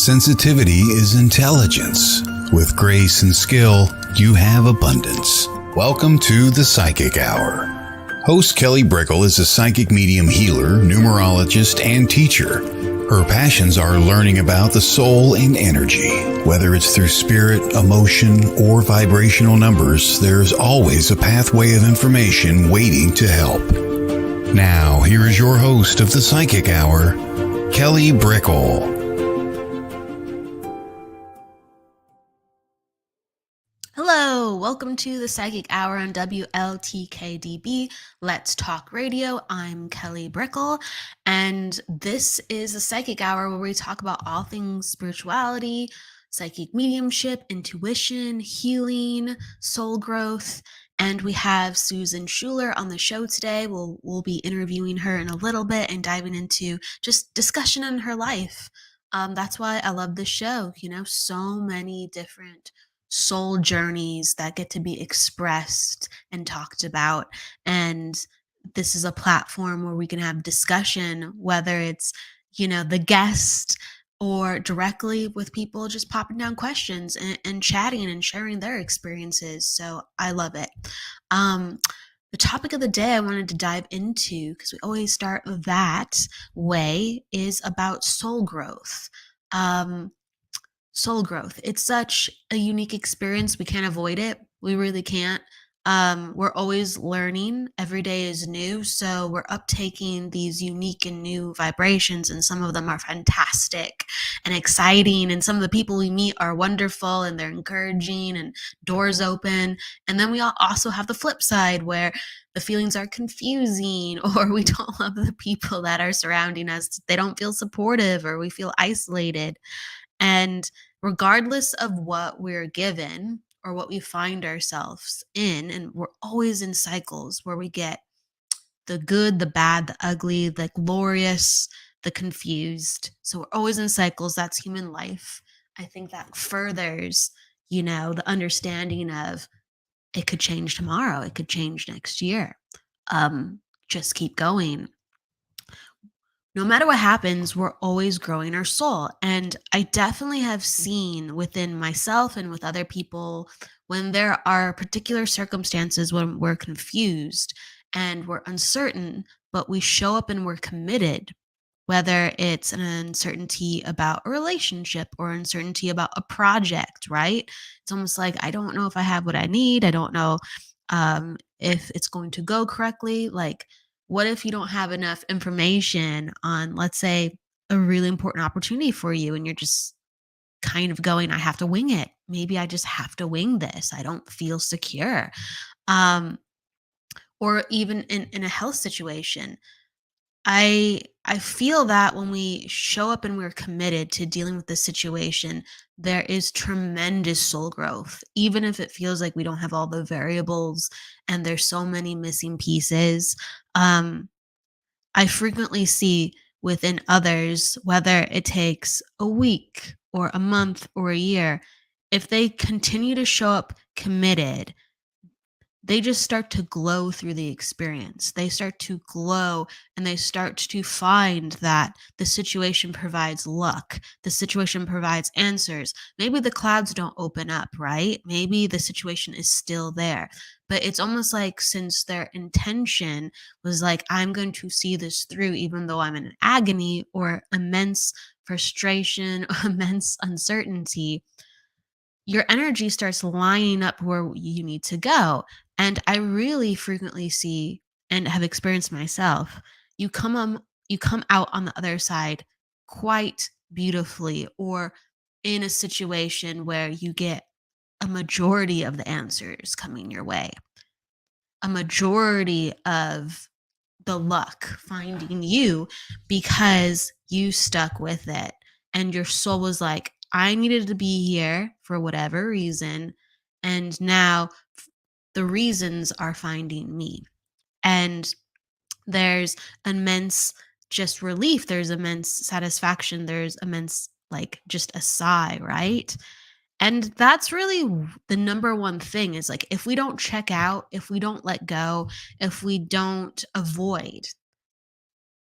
Sensitivity is intelligence. With grace and skill, you have abundance. Welcome to the Psychic Hour. Host Kelly Brickle is a psychic medium healer, numerologist, and teacher. Her passions are learning about the soul and energy. Whether it's through spirit, emotion, or vibrational numbers, there's always a pathway of information waiting to help. Now, here is your host of the Psychic Hour, Kelly Brickle. Hello, welcome to the Psychic Hour on WLTK-DB. Let's Talk Radio. I'm Kelly Brickle, and this is the Psychic Hour where we talk about all things spirituality, psychic mediumship, intuition, healing, soul growth. And we have Susan Schueler on the show today. We'll be interviewing her in a little bit and diving into just discussion on her life. That's why I love this show. So many different soul journeys that get to be expressed and talked about. And this is a platform where we can have discussion, whether it's, the guest or directly with people just popping down questions and chatting and sharing their experiences. So I love it. The topic of the day I wanted to dive into, because we always start that way, is about soul growth. Soul growth. It's such a unique experience. We can't avoid it. We really can't. We're always learning. Every day is new. So we're uptaking these unique and new vibrations, and some of them are fantastic and exciting. And some of the people we meet are wonderful and they're encouraging and doors open. And then we also have the flip side where the feelings are confusing, or we don't love the people that are surrounding us. They don't feel supportive, or we feel isolated. And regardless of what we're given or what we find ourselves in, and we're always in cycles where we get the good, the bad, the ugly, the glorious, the confused. So we're always in cycles. That's human life. I think that furthers, the understanding of it could change tomorrow. It could change next year. Just keep going. No matter what happens, we're always growing our soul. And I definitely have seen within myself and with other people, when there are particular circumstances when we're confused and we're uncertain, but we show up and we're committed, whether it's an uncertainty about a relationship or uncertainty about a project, right? It's almost like, I don't know if I have what I need. I don't know if it's going to go correctly. Like, what if you don't have enough information on, let's say, a really important opportunity for you, and you're just kind of going, I have to wing it. Maybe I just have to wing this. I don't feel secure. Or even in a health situation, I feel that when we show up and we're committed to dealing with this situation, there is tremendous soul growth, even if it feels like we don't have all the variables and there's so many missing pieces. I frequently see within others, whether it takes a week or a month or a year, if they continue to show up committed, they just start to glow through the experience. They start to glow, and they start to find that the situation provides luck. The situation provides answers. Maybe the clouds don't open up, right? Maybe the situation is still there. But it's almost like, since their intention was like, I'm going to see this through, even though I'm in agony or immense frustration or immense uncertainty, your energy starts lining up where you need to go. And I really frequently see, and have experienced myself, you come out on the other side quite beautifully, or in a situation where you get a majority of the answers coming your way, a majority of the luck finding you, because you stuck with it and your soul was like, I needed to be here for whatever reason, and now the reasons are finding me. And there's immense just relief, there's immense satisfaction, there's immense, like, just a sigh, right? And that's really the number one thing, is like, if we don't check out, if we don't let go, if we don't avoid,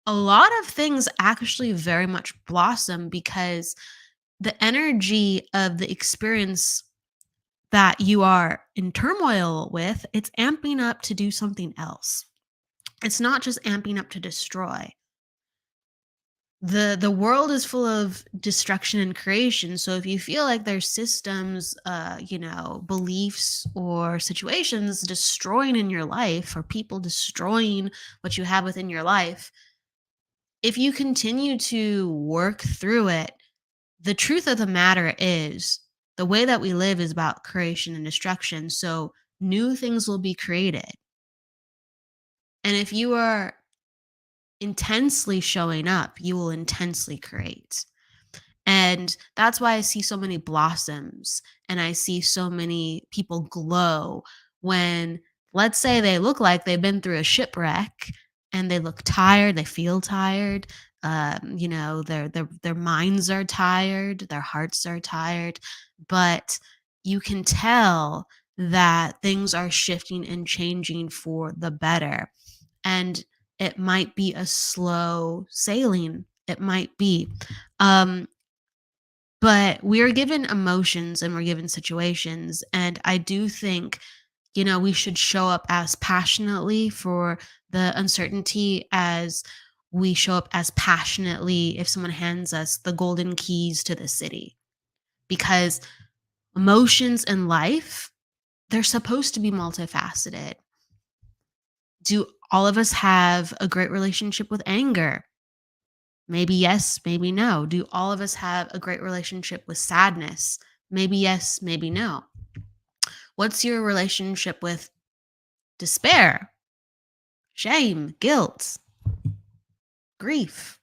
a lot of things actually very much blossom, because the energy of the experience that you are in turmoil with, it's amping up to do something else. It's not just amping up to destroy. The world is full of destruction and creation. So if you feel like there's systems, beliefs or situations destroying in your life, or people destroying what you have within your life, if you continue to work through it, the truth of the matter is the way that we live is about creation and destruction. So new things will be created. And if you are intensely showing up, you will intensely create. And that's why I see so many blossoms and I see so many people glow when, let's say, they look like they've been through a shipwreck and they look tired, they feel tired. Their minds are tired, their hearts are tired, but you can tell that things are shifting and changing for the better. And it might be a slow sailing. It might be. Um, but we're given emotions and we're given situations. And I do think, we should show up as passionately for the uncertainty as we show up as passionately if someone hands us the golden keys to the city. Because emotions in life, they're supposed to be multifaceted. Do all of us have a great relationship with anger? Maybe yes, maybe no. Do all of us have a great relationship with sadness? Maybe yes, maybe no. What's your relationship with despair, shame, guilt, grief?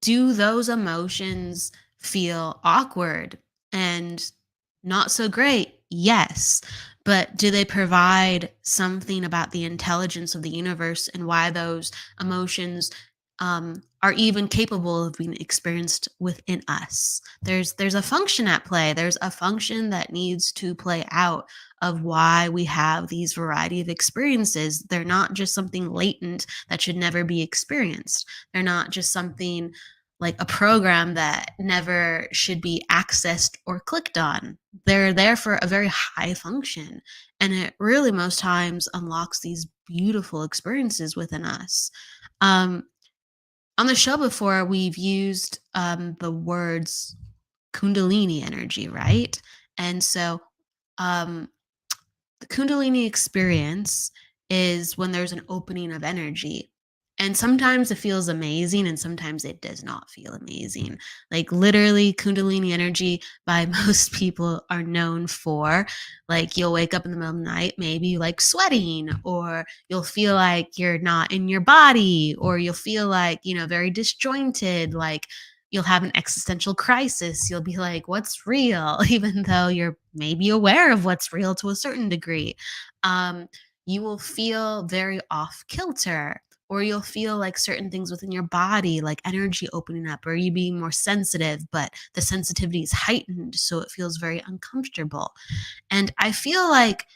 Do those emotions feel awkward and not so great? Yes. But do they provide something about the intelligence of the universe and why those emotions are even capable of being experienced within us? There's a function at play. There's a function that needs to play out of why we have these variety of experiences. They're not just something latent that should never be experienced. They're not just something like a program that never should be accessed or clicked on. They're there for a very high function. And it really most times unlocks these beautiful experiences within us. Um, on the show before, we've used the words Kundalini energy, right? And so um, the Kundalini experience is when there's an opening of energy. And sometimes it feels amazing and sometimes it does not feel amazing. Like literally Kundalini energy by most people are known for, like, you'll wake up in the middle of the night, maybe like sweating, or you'll feel like you're not in your body, or you'll feel like, very disjointed, like you'll have an existential crisis. You'll be like, what's real? Even though you're maybe aware of what's real to a certain degree. Um, you will feel very off kilter, or you'll feel like certain things within your body, like energy opening up, or you being more sensitive, but the sensitivity is heightened. So it feels very uncomfortable. And I feel like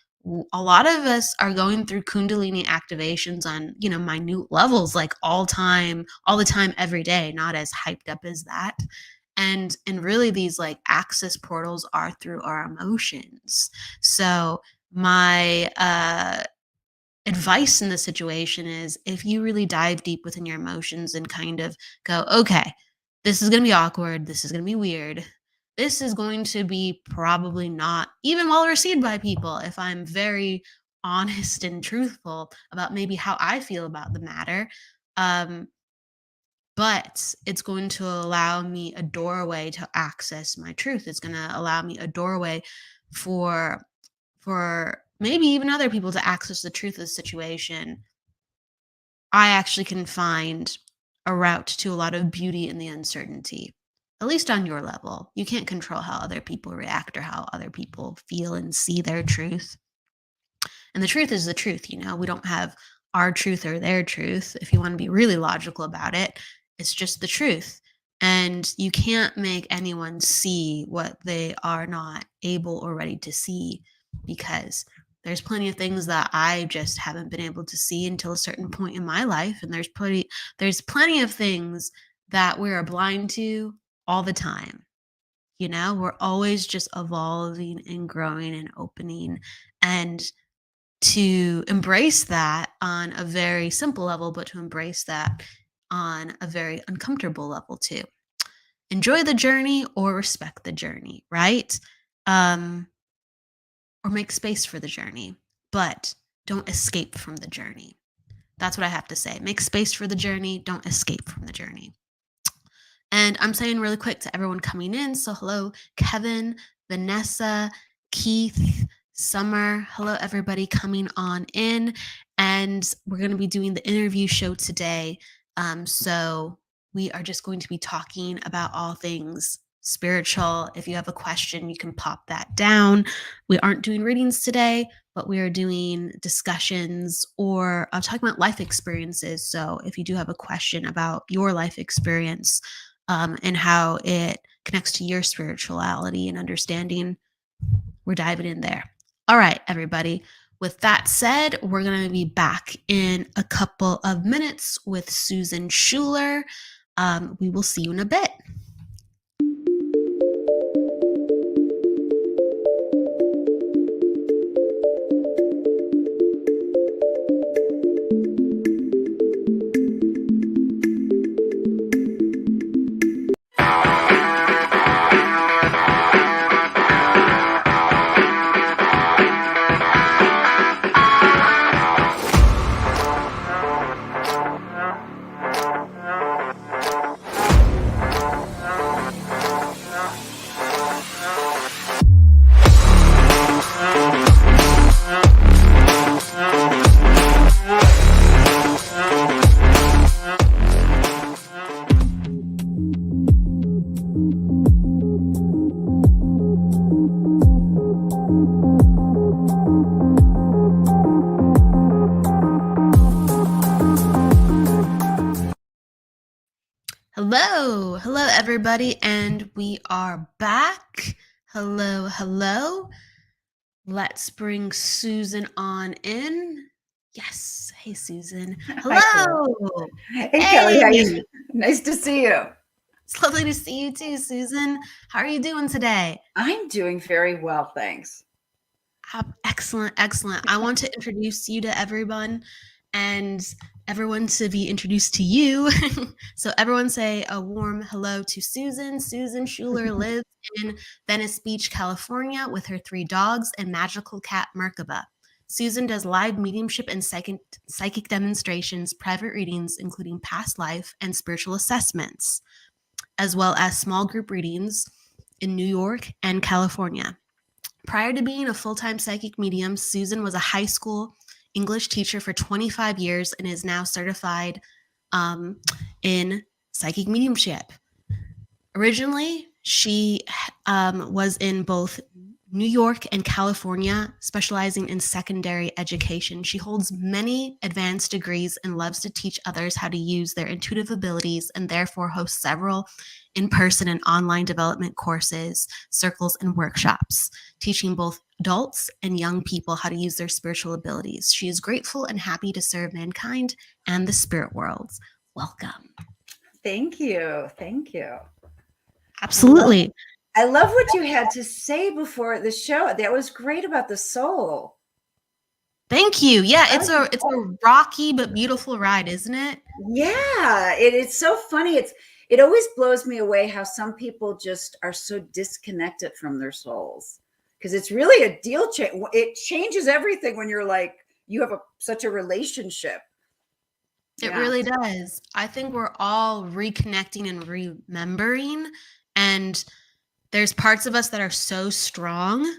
a lot of us are going through Kundalini activations on, minute levels, like all the time, every day, not as hyped up as that. And really these like access portals are through our emotions. So my advice in this situation is, if you really dive deep within your emotions and kind of go, okay, this is going to be awkward. This is going to be weird. This is going to be probably not even well received by people if I'm very honest and truthful about maybe how I feel about the matter. Um, but it's going to allow me a doorway to access my truth. It's going to allow me a doorway for maybe even other people to access the truth of the situation. I actually can find a route to a lot of beauty in the uncertainty, at least on your level. You can't control how other people react or how other people feel and see their truth. And the truth is the truth, we don't have our truth or their truth. If you want to be really logical about it, it's just the truth. And you can't make anyone see what they are not able or ready to see, because there's plenty of things that I just haven't been able to see until a certain point in my life. And there's plenty of things that we're blind to all the time. You know, we're always just evolving and growing and opening. And to embrace that on a very simple level, but to embrace that on a very uncomfortable level too. Enjoy the journey or respect the journey, right? Um, or make space for the journey, but don't escape from the journey. That's what I have to say. Make space for the journey, don't escape from the journey. And I'm saying really quick to everyone coming in. So, hello, Kevin, Vanessa, Keith, Summer. Hello, everybody coming on in. And we're going to be doing the interview show today. So, we are just going to be talking about all things spiritual. If you have a question, you can pop that down. We aren't doing readings today, but we are doing discussions or talking about life experiences. So, if you do have a question about your life experience, and how it connects to your spirituality and understanding, we're diving in there. All right, everybody. With that said, we're going to be back in a couple of minutes with Susan Schueler. We will see you in a bit. Hello, everybody, and we are back. Hello. Let's bring Susan on in. Yes. Hey, Susan. Hello. Hey, Kelly. How you? Nice to see you. It's lovely to see you too, Susan. How are you doing today? I'm doing very well, thanks. Excellent. I want to introduce you to everyone and everyone to be introduced to you. So everyone say a warm hello to Susan. Susan Schueler lives in Venice Beach, California with her 3 dogs and magical cat Merkaba. Susan does live mediumship and psychic demonstrations, private readings, including past life and spiritual assessments, as well as small group readings in New York and California. Prior to being a full-time psychic medium, Susan was a high school English teacher for 25 years and is now certified in psychic mediumship. Originally, she was in both New York and California, specializing in secondary education. She holds many advanced degrees and loves to teach others how to use their intuitive abilities, and therefore hosts several in-person and online development courses, circles, and workshops, teaching both adults and young people how to use their spiritual abilities. She is grateful and happy to serve mankind and the spirit world. Welcome. Thank you. Absolutely. I love what you had to say before the show. That was great about the soul. Thank you. Yeah, it's a rocky but beautiful ride, isn't it? Yeah, it's so funny. It always blows me away how some people just are so disconnected from their souls, because it's really a deal change. It changes everything when you're like, you have such a relationship. It really does. I think we're all reconnecting and remembering, and there's parts of us that are so strong.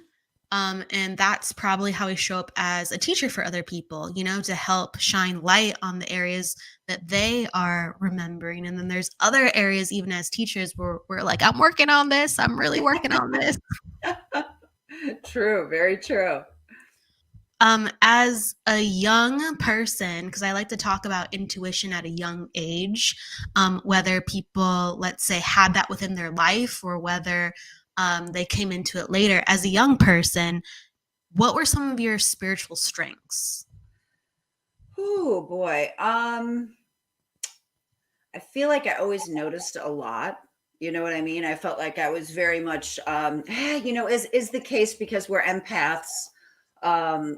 And that's probably how we show up as a teacher for other people, you know, to help shine light on the areas that they are remembering. And then there's other areas, even as teachers, where we're like, I'm working on this. I'm really working on this. True. Very true. As a young person, because I like to talk about intuition at a young age, whether people, let's say, had that within their life or whether they came into it later. As a young person, what were some of your spiritual strengths? Oh boy. I feel like I always noticed a lot. You know what I mean? I felt like I was very much, is the case because we're empaths.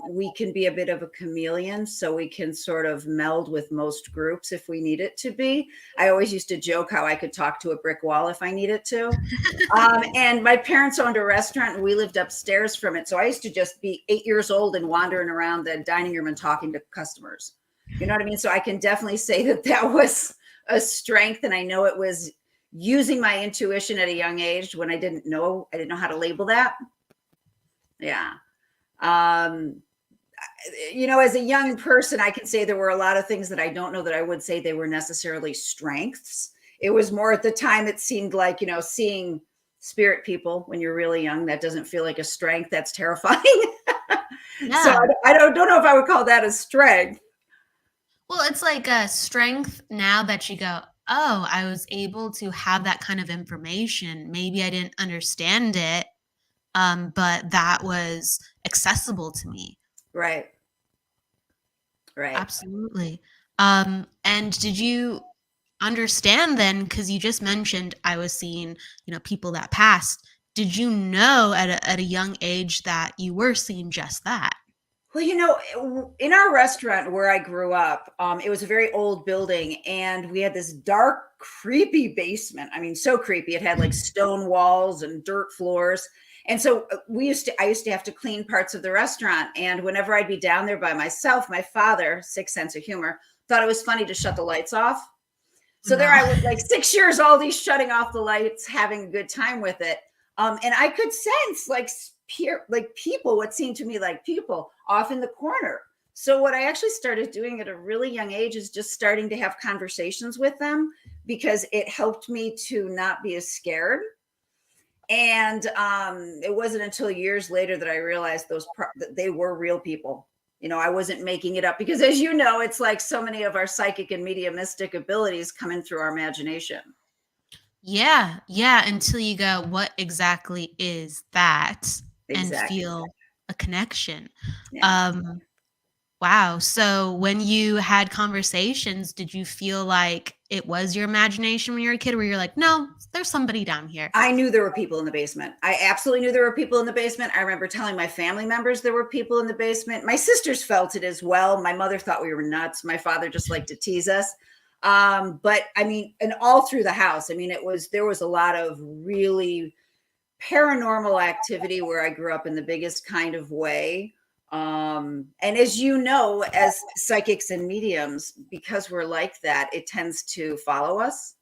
We can be a bit of a chameleon, so we can sort of meld with most groups if we need it to be. I always used to joke how I could talk to a brick wall if I needed to. And my parents owned a restaurant and we lived upstairs from it. So I used to just be 8 years old and wandering around the dining room and talking to customers. You know what I mean? So I can definitely say that that was a strength. And I know it was using my intuition at a young age when I didn't know how to label that. Yeah. As a young person, I can say there were a lot of things that I don't know that I would say they were necessarily strengths. It was more at the time, it seemed like, seeing spirit people when you're really young, that doesn't feel like a strength. That's terrifying. Yeah. So I don't know if I would call that a strength. Well, it's like a strength now that you go, oh, I was able to have that kind of information. Maybe I didn't understand it, but that was accessible to me. Right. Absolutely. And did you understand then, because you just mentioned I was seeing, people that passed. Did you know at a young age that you were seeing just that? Well, in our restaurant where I grew up, it was a very old building and we had this dark, creepy basement. I mean, so creepy. It had like stone walls and dirt floors. And so I used to have to clean parts of the restaurant. And whenever I'd be down there by myself, my father, sick sense of humor, thought it was funny to shut the lights off. So there I was, like 6 years old, he's shutting off the lights, having a good time with it. And I could sense people, what seemed to me like people off in the corner. So what I actually started doing at a really young age is just starting to have conversations with them because it helped me to not be as scared. And it wasn't until years later that I realized that they were real people. I wasn't making it up because, as you know, it's like so many of our psychic and mediumistic abilities come in through our imagination. Yeah. Until you go, what exactly is that? Exactly. And feel a connection. Yeah. Wow. So when you had conversations, did you feel like it was your imagination when you were a kid where you're like, no, there's somebody down here? I knew there were people in the basement. I absolutely knew there were people in the basement. I remember telling my family members there were people in the basement. My sisters felt it as well. My mother thought we were nuts. My father just liked to tease us. But I mean, and all through the house, I mean, there was a lot of really paranormal activity where I grew up in the biggest kind of way. And as you know, as psychics and mediums, because we're like that, it tends to follow us.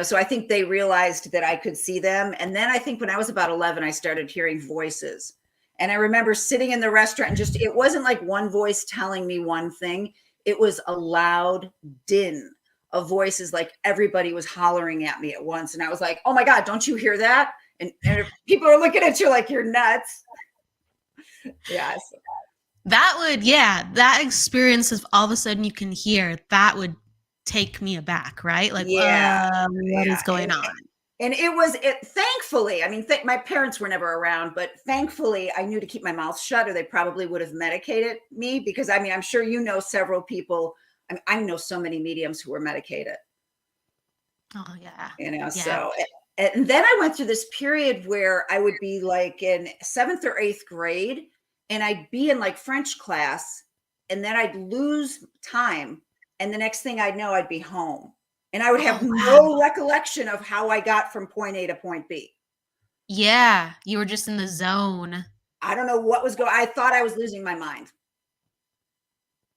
So I think they realized that I could see them. And then I think when I was about 11, I started hearing voices. And I remember sitting in the restaurant and it wasn't like one voice telling me one thing. It was a loud din of voices, like everybody was hollering at me at once. And I was like, oh my God, don't you hear that? And people are looking at you like you're nuts. Yes. That experience of all of a sudden you can hear, that would take me aback, right? Like, what is going on? And thankfully, I mean, my parents were never around, but thankfully I knew to keep my mouth shut or they probably would have medicated me because I mean, I'm sure several people. I know so many mediums who were medicated. Oh yeah. Yeah. So, and then I went through this period where I would be like in 7th or 8th grade and I'd be in like French class and then I'd lose time. And the next thing I'd know, I'd be home and I would have no recollection of how I got from point A to point B. Yeah. You were just in the zone. I don't know what was going on. I thought I was losing my mind.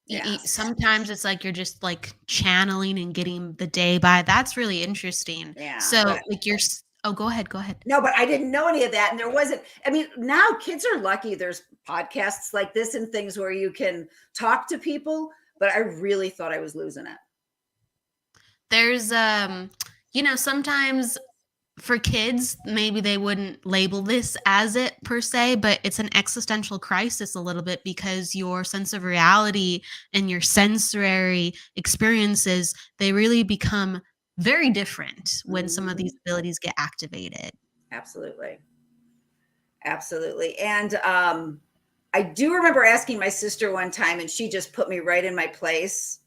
Yes. Sometimes it's like you're just like channeling and getting the day by. That's really interesting. Yeah. So like go ahead. No, but I didn't know any of that. And there wasn't, I mean, now kids are lucky. There's podcasts like this and things where you can talk to people, but I really thought I was losing it. There's, sometimes for kids, maybe they wouldn't label this as it per se, but it's an existential crisis a little bit because your sense of reality and your sensory experiences, they really become very different when some of these abilities get activated. Absolutely. And I do remember asking my sister one time and she just put me right in my place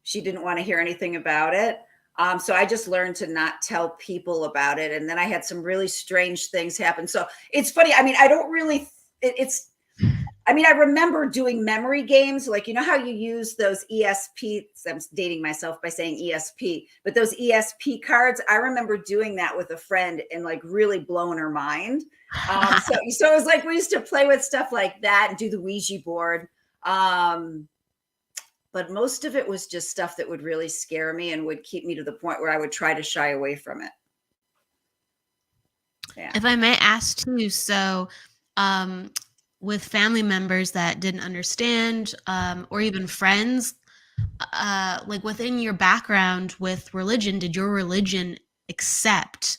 She didn't want to hear anything about it. So I just learned to not tell people about it. And then I had some really strange things happen. So it's funny. I mean, I don't really, I mean, I remember doing memory games, like, you know how you use those ESP, I'm dating myself by saying ESP, but those ESP cards, I remember doing that with a friend and like really blowing her mind. So it was like, we used to play with stuff like that and do the Ouija board. But most of it was just stuff that would really scare me and would keep me to the point where I would try to shy away from it. Yeah. If I may ask too, so with family members that didn't understand, or even friends, like within your background with religion, did your religion accept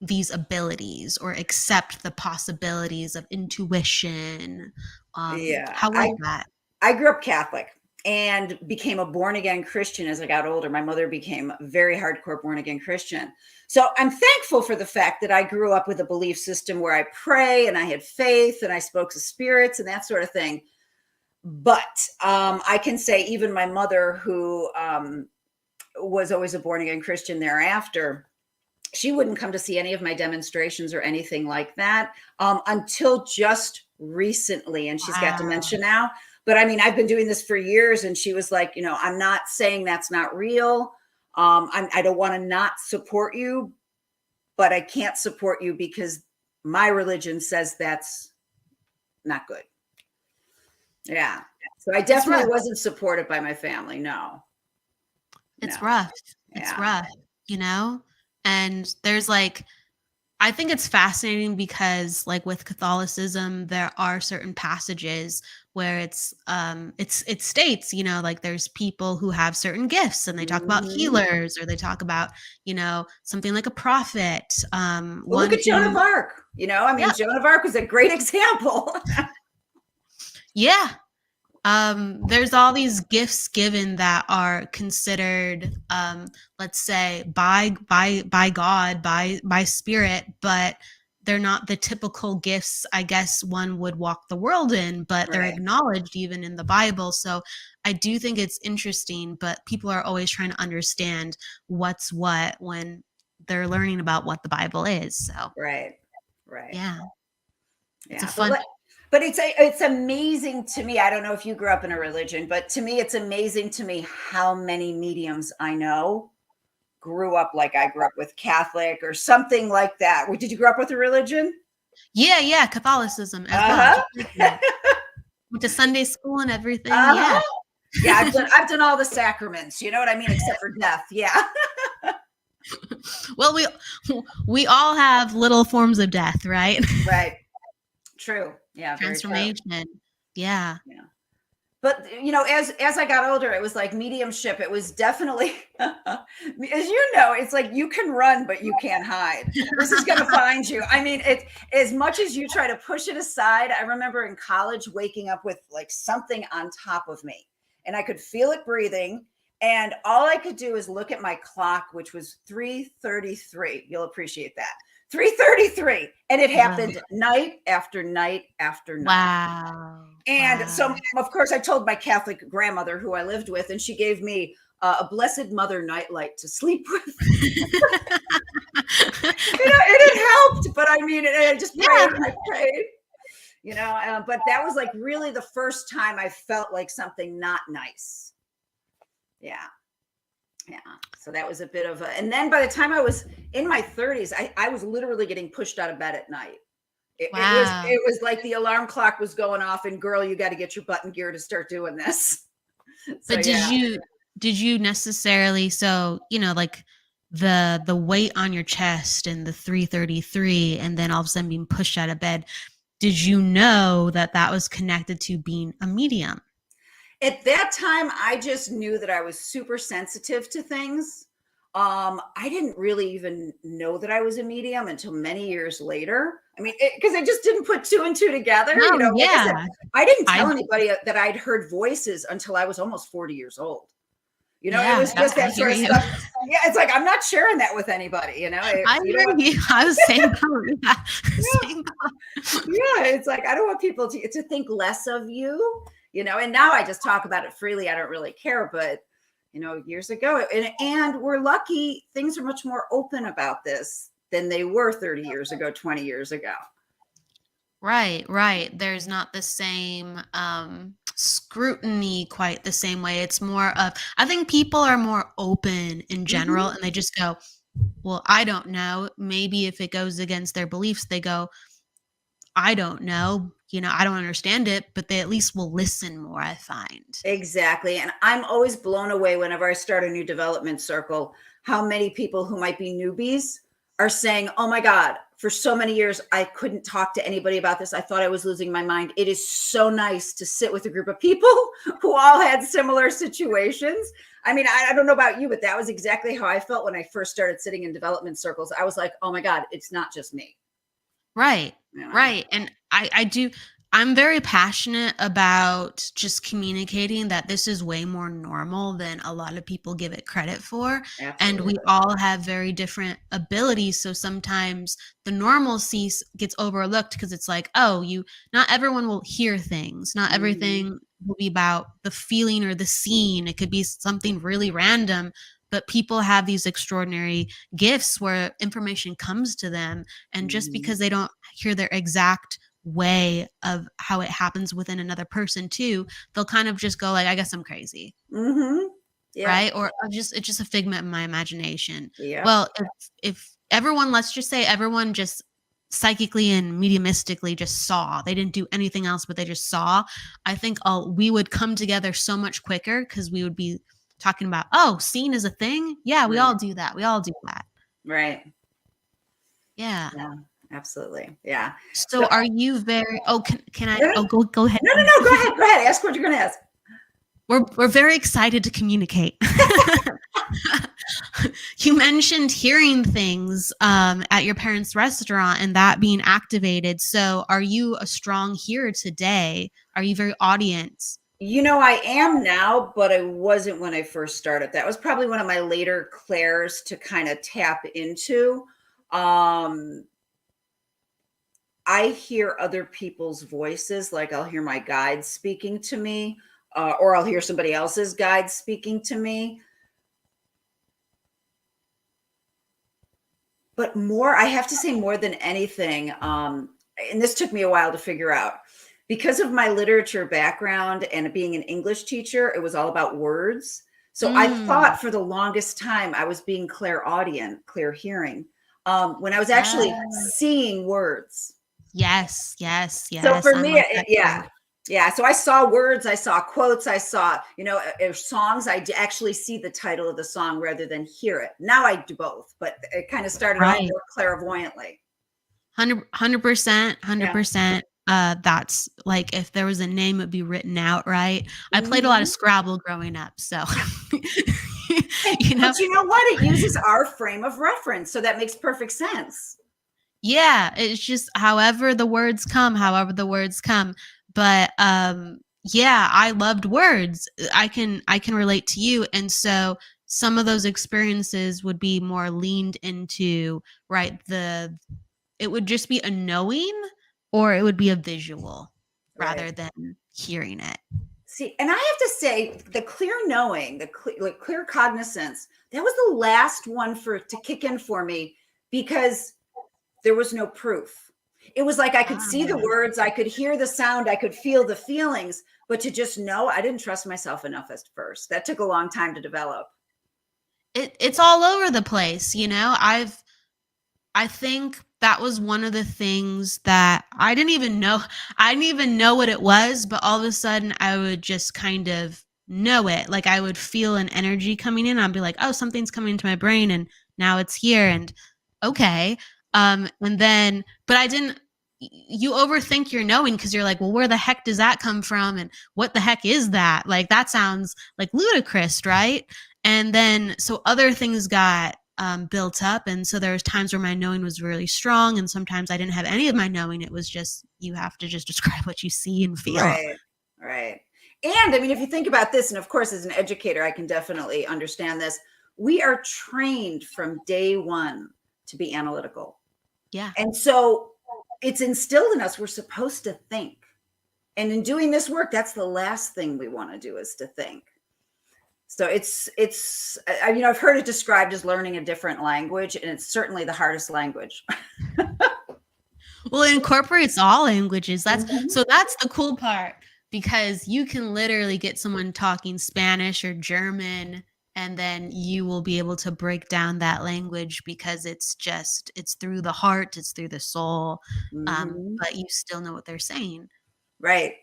these abilities or accept the possibilities of intuition? Yeah. How was that? I grew up Catholic and became a born again Christian as I got older. My mother became a very hardcore born again Christian. So I'm thankful for the fact that I grew up with a belief system where I pray and I had faith and I spoke to spirits and that sort of thing. But I can say even my mother, who was always a born again Christian thereafter, she wouldn't come to see any of my demonstrations or anything like that until just recently. And she's got dementia now. But I mean, I've been doing this for years. And she was like, you know, I'm not saying that's not real. I don't want to not support you, but I can't support you because my religion says that's not good. Yeah. So I definitely wasn't supported by my family. No. It's rough. It's rough, you know? And there's like, I think it's fascinating because like with Catholicism, there are certain passages where it states, you know, like there's people who have certain gifts and they talk about healers or they talk about, you know, something like a prophet. Well, look at Joan of Arc, you know, I mean, Joan of Arc was a great example. Yeah. There's all these gifts given that are considered, let's say by God, by spirit, but they're not the typical gifts, I guess one would walk the world in, but they're acknowledged even in the Bible. So I do think it's interesting, but people are always trying to understand what's what when they're learning about what the Bible is. So, right. Yeah. It's a Yeah. fun. But it's amazing to me. I don't know if you grew up in a religion, but to me, it's amazing to me how many mediums I know grew up like I grew up with Catholic or something like that. Did you grow up with a religion? Yeah, Catholicism as well. Went to Sunday school and everything. Yeah, I've done all the sacraments. You know what I mean, except for death. Yeah. Well, we all have little forms of death, right? Right. True. Yeah. Transformation. Yeah. But you know, as I got older, it was like mediumship. It was definitely, as you know, it's like you can run, but you can't hide. This is going to find you. I mean, it as much as you try to push it aside. I remember in college waking up with like something on top of me, and I could feel it breathing. And all I could do is look at my clock, which was 3:33. You'll appreciate that. 3:33, and it happened night after night after night. Wow. And so, of course, I told my Catholic grandmother who I lived with, and she gave me a Blessed Mother nightlight to sleep with. It helped, but I mean, I just prayed, you know, but that was like really the first time I felt like something not nice. Yeah. So that was a bit of and then by the time I was in my 30s, I was literally getting pushed out of bed at night. It was like the alarm clock was going off and girl, you got to get your butt in gear to start doing this. So, but did you necessarily, so, you know, like the weight on your chest and the 3:33 and then all of a sudden being pushed out of bed, did you know that was connected to being a medium? At that time, I just knew that I was super sensitive to things. I didn't really even know that I was a medium until many years later. I mean, because I just didn't put two and two together. No, you know, like I said, I didn't tell I anybody that I'd heard voices until I was almost 40 years old. You know, it was just that sort of stuff. Yeah, it's like I'm not sharing that with anybody. You know, I was saying that. Yeah, it's like I don't want people to think less of you. You know, and now I just talk about it freely. I don't really care, but years ago. And we're lucky things are much more open about this than they were 30 years ago, 20 years ago. Right, right. There's not the same scrutiny quite the same way. It's more of, I think people are more open in general, and they just go, well, I don't know. Maybe if it goes against their beliefs, they go, I don't know. I don't understand it, but they at least will listen more, I find. Exactly. And I'm always blown away whenever I start a new development circle, how many people who might be newbies are saying, oh my God, for so many years, I couldn't talk to anybody about this. I thought I was losing my mind. It is so nice to sit with a group of people who all had similar situations. I mean, I don't know about you, but that was exactly how I felt when I first started sitting in development circles. I was like, oh my God, it's not just me. Right. Right. And I'm very passionate about just communicating that this is way more normal than a lot of people give it credit for. Absolutely. And we all have very different abilities. So sometimes the normalcy gets overlooked because it's like, oh, not everyone will hear things. Not everything will be about the feeling or the scene. It could be something really random. But people have these extraordinary gifts where information comes to them. And just because they don't hear their exact way of how it happens within another person too, they'll kind of just go like, I guess I'm crazy. Yeah. Right? Or it's just a figment of my imagination. Yeah. Well, if everyone, let's just say everyone just psychically and mediumistically just saw, they didn't do anything else, but they just saw, I think we would come together so much quicker because we would be talking about, oh, seeing is a thing. Yeah, we all do that. We all do that. Right. Yeah. Yeah, absolutely. Yeah. So are you very, can I, go ahead. No, go ahead. Go ahead. Ask what you're going to ask. We're very excited to communicate. You mentioned hearing things at your parents' restaurant and that being activated. So are you a strong hearer today? Are you very audience? I am now, but I wasn't when I first started. That was probably one of my later clairs to kind of tap into. I hear other people's voices, like I'll hear my guide speaking to me, or I'll hear somebody else's guide speaking to me. But I have to say more than anything, and this took me a while to figure out, because of my literature background and being an English teacher, it was all about words. So I thought for the longest time I was being clairaudient, clear hearing, when I was actually seeing words. Yes. So for me, yeah. So I saw words, I saw quotes, I saw, songs. I actually see the title of the song rather than hear it. Now I do both, but it kind of started off more clairvoyantly. 100%. That's like, if there was a name, it'd be written out, right? I played a lot of Scrabble growing up, so But you know what? It uses our frame of reference, so that makes perfect sense. Yeah, it's just however the words come. But yeah, I loved words. I can relate to you, and so some of those experiences would be more leaned into, right? It would just be a knowing, or it would be a visual rather than hearing it. See, and I have to say, the clear knowing, the clear cognizance, that was the last one to kick in for me, because there was no proof. It was like I could see the words, I could hear the sound, I could feel the feelings, but to just know, I didn't trust myself enough at first. That took a long time to develop. It's all over the place, I think that was one of the things that I didn't even know what it was, but all of a sudden I would just kind of know it. Like I would feel an energy coming in. I'd be like, oh, something's coming into my brain and now it's here, and okay. And then, but you overthink your knowing because you're like, well, where the heck does that come from? And what the heck is that? Like, that sounds like ludicrous, right? And then, so other things got built up. And so there was times where my knowing was really strong. And sometimes I didn't have any of my knowing. It was just, you have to just describe what you see and feel. Right. And I mean, if you think about this, and of course, as an educator, I can definitely understand this. We are trained from day one to be analytical. Yeah. And so it's instilled in us, we're supposed to think. And in doing this work, that's the last thing we want to do, is to think. So I mean, I've heard it described as learning a different language, and it's certainly the hardest language. Well, it incorporates all languages. That's Mhm. so that's the cool part, because you can literally get someone talking Spanish or German, and then you will be able to break down that language because it's through the heart, it's through the soul, Mhm. but you still know what they're saying. Right.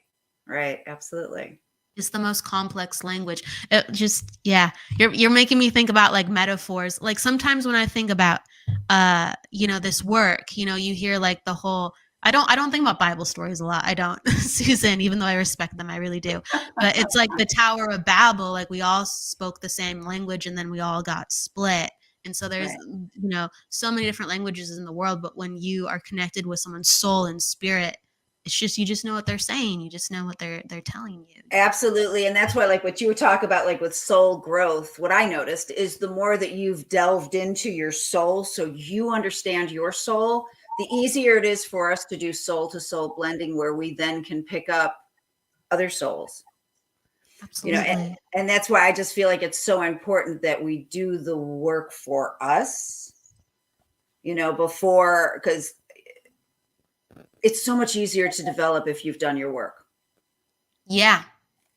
Right. Absolutely. It's the most complex language. It just yeah, you're making me think about like metaphors. Like sometimes when I think about this work, you hear like the whole I don't think about Bible stories a lot. I don't, Susan, even though I respect them, I really do. But it's like the Tower of Babel, like we all spoke the same language and then we all got split. And so there's Right. so many different languages in the world, but when you are connected with someone's soul and spirit, it's just you just know what they're saying. You just know what they're telling you. Absolutely. And that's why, like what you talk about, like with soul growth, what I noticed is the more that you've delved into your soul, so you understand your soul, the easier it is for us to do soul to soul blending, where we then can pick up other souls. Absolutely. And that's why I just feel like it's so important that we do the work for us, before, because it's so much easier to develop if you've done your work. Yeah.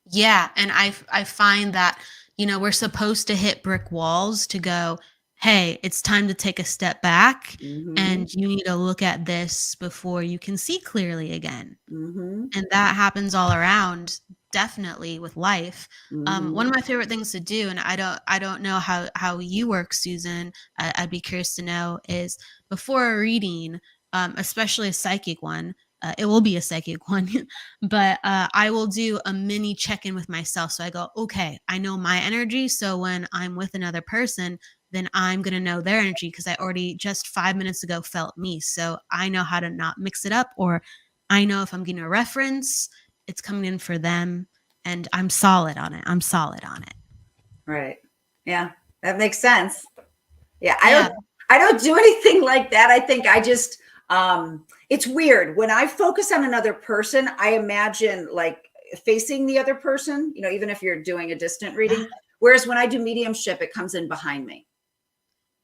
Yeah, and I find that, we're supposed to hit brick walls to go, "Hey, it's time to take a step back, Mm-hmm. and you need to look at this before you can see clearly again." Mm-hmm. And that happens all around, definitely with life. One Mm-hmm. of my favorite things to do, and I don't know how you work, Susan. I'd be curious to know is before a reading, especially a psychic one. It will be a psychic one, but I will do a mini check in with myself. So I go, okay, I know my energy. So when I'm with another person, then I'm going to know their energy because I already just 5 minutes ago felt me. So I know how to not mix it up, or I know if I'm getting a reference, it's coming in for them, and I'm solid on it. I'm solid on it. Right. Yeah, that makes sense. Yeah, Yeah. I don't do anything like that. I think I just it's weird. When I focus on another person, I imagine like facing the other person, even if you're doing a distant Yeah. reading. Whereas when I do mediumship, it comes in behind me.